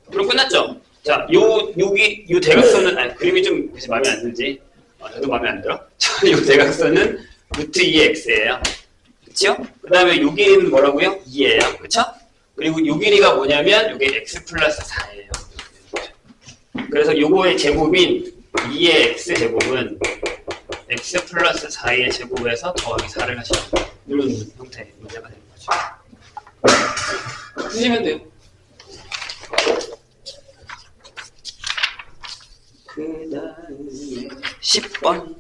그럼 끝났죠? 자, 여기 요 대각선은 그림이 좀 그래서 마음에 안 들지? 저도 마음에 안 들어. 자, 요 대각선은 루트 2x예요. 그쵸? 그 다음에 요 길이는 뭐라고요? 2예요. 그쵸? 그리고 요 길이가 뭐냐면 요게 x 플러스 4예요. 그래서 요거의 제곱인 2의 x 제곱은 x 플러스 4의 제곱에서 더하기 4를 하시는 이런 형태의 문제가 되는 거죠. 쓰시면 돼요. 그 다음에 10번.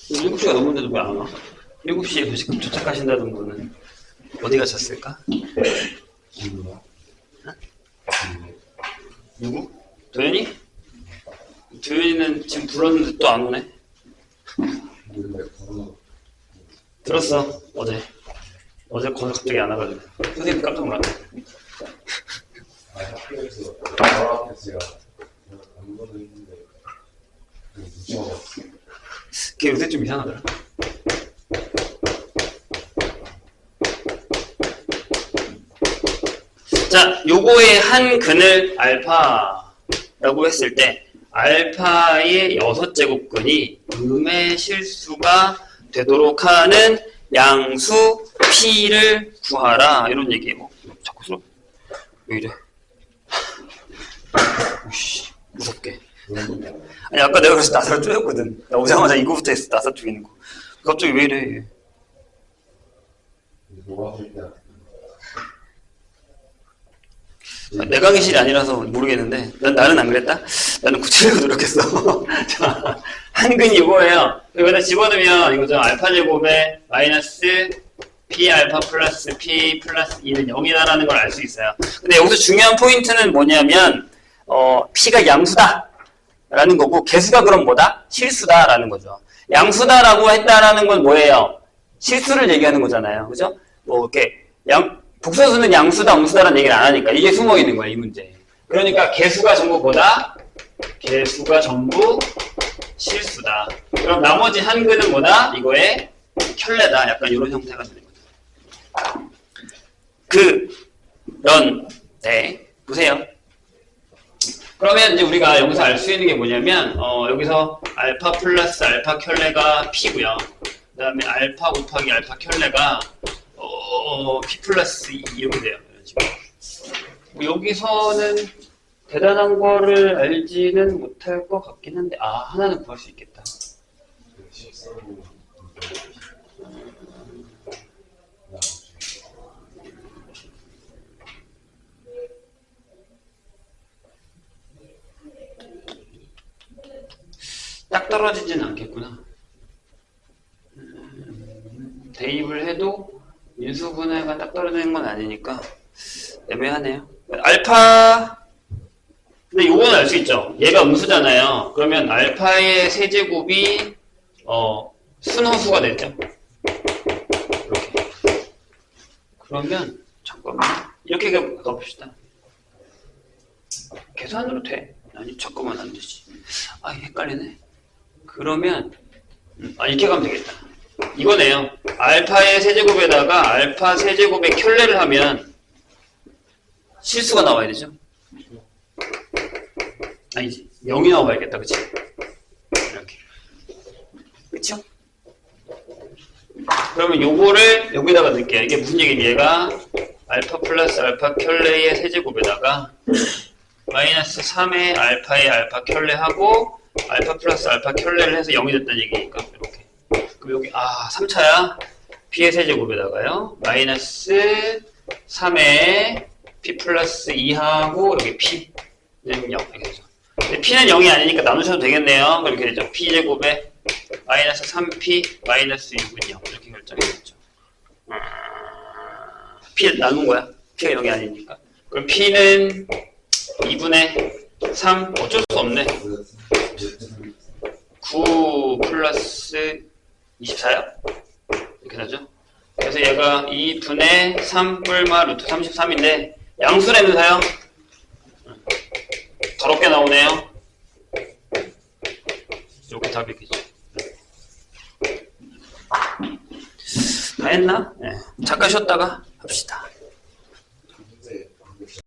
지금 7시가 넘었는데도 왜 안 와? 7시에 지금 도착하신다던 분은 어디 가셨을까? 누구? 도현이? 도현이는 지금 불렀는데 또 안 오네? 들었어, 어제 거기서 갑자기 안 와가지고 선생님 깜짝 놀랐네. 학교에서 바로 앞에 제가 공부를 했는데 무서웠어요. 걔 요새 좀 이상하더라. 자, 요거의 한 근을 알파라고 했을 때 알파의 6제곱근이 음의 실수가 되도록 하는 양수 P를 구하라 이런 얘기예요. 자꾸 써. 왜 이래? 오씨, 무섭게. 아니 아까 내가 그래서 나사를 쪼였거든. 나 오자마자 이거부터 했어. 나사 쪼이는 거. 갑자기 왜 이래? 내가 기실이 아니라서 모르겠는데 나는 안 그랬다? 나는 고치려고 노력했어. 자, 한근이 이거예요. 여기다 집어넣으면 이거죠. 알파 제곱에 마이너스 P 알파 플러스 P 플러스 2는 0이다라는 걸 알 수 있어요. 근데 여기서 중요한 포인트는 뭐냐면 P가 양수다 라는 거고 개수가 그럼 뭐다? 실수다라는 거죠. 양수다라고 했다라는 건 뭐예요? 실수를 얘기하는 거잖아요. 그죠? 뭐 이렇게 복소수는 양수다, 음수다라는 얘기를 안 하니까 이게 숨어 있는 거야, 이 문제. 그러니까 개수가 전부 뭐다? 개수가 전부 실수다. 그럼 나머지 한글은 뭐다? 이거의 켤레다. 약간 이런 형태가 되는 거죠. 네. 보세요. 그러면 이제 우리가 여기서 알 수 있는 게 뭐냐면, 여기서 알파 플러스 알파 켤레가 P고요. 그 다음에 알파 곱하기 알파 켤레가 P 플러스 2 이렇게 돼요. 뭐 여기서는 대단한 거를 알지는 못할 것 같긴 한데, 하나는 구할 수 있겠다. 딱 떨어지진 않겠구나. 대입을 해도 인수분해가 딱 떨어지는 건 아니니까 애매하네요. 알파, 근데 요건 알 수 있죠. 얘가 음수잖아요. 그러면 알파의 세제곱이 순허수가 됐죠. 이렇게. 그러면 잠깐만 이렇게 가봅시다. 계산으로 돼? 아니 잠깐만 안 되지. 헷갈리네. 그러면 이렇게 가면 되겠다. 이거네요. 알파의 세제곱에다가 알파 세제곱의 켤레를 하면 실수가 나와야 되죠. 아니지. 0이 나와야겠다. 그치? 이렇게. 그쵸? 그러면 요거를 여기다가 넣을게요. 이게 무슨 얘기니? 얘가 알파 플러스 알파 켤레의 세제곱에다가 마이너스 3의 알파의 알파 켤레 하고 알파 플러스 알파 켤레를 해서 0이 됐다는 얘기니까 이렇게. 그럼 여기 3차야. P의 세제곱에다가요. 마이너스 3의 P 플러스 2하고 여기 P는 0 이렇게 되죠. 근데 P는 0이 아니니까 나누셔도 되겠네요. 그렇게 되죠. P제곱에 마이너스 3P 마이너스 6은 0 이렇게 결정해줬죠. P 나눈 거야. P가 0이 아니니까. 그럼 P는 2분의 3 어쩔 수 없네. 9 플러스 24요? 이렇게 되죠. 그래서 얘가 2분의 3 뿔마 루트 33인데 양수라면서요? 더럽게 나오네요. 이렇게 답이겠죠. 다 했나? 네. 잠깐 쉬었다가 합시다.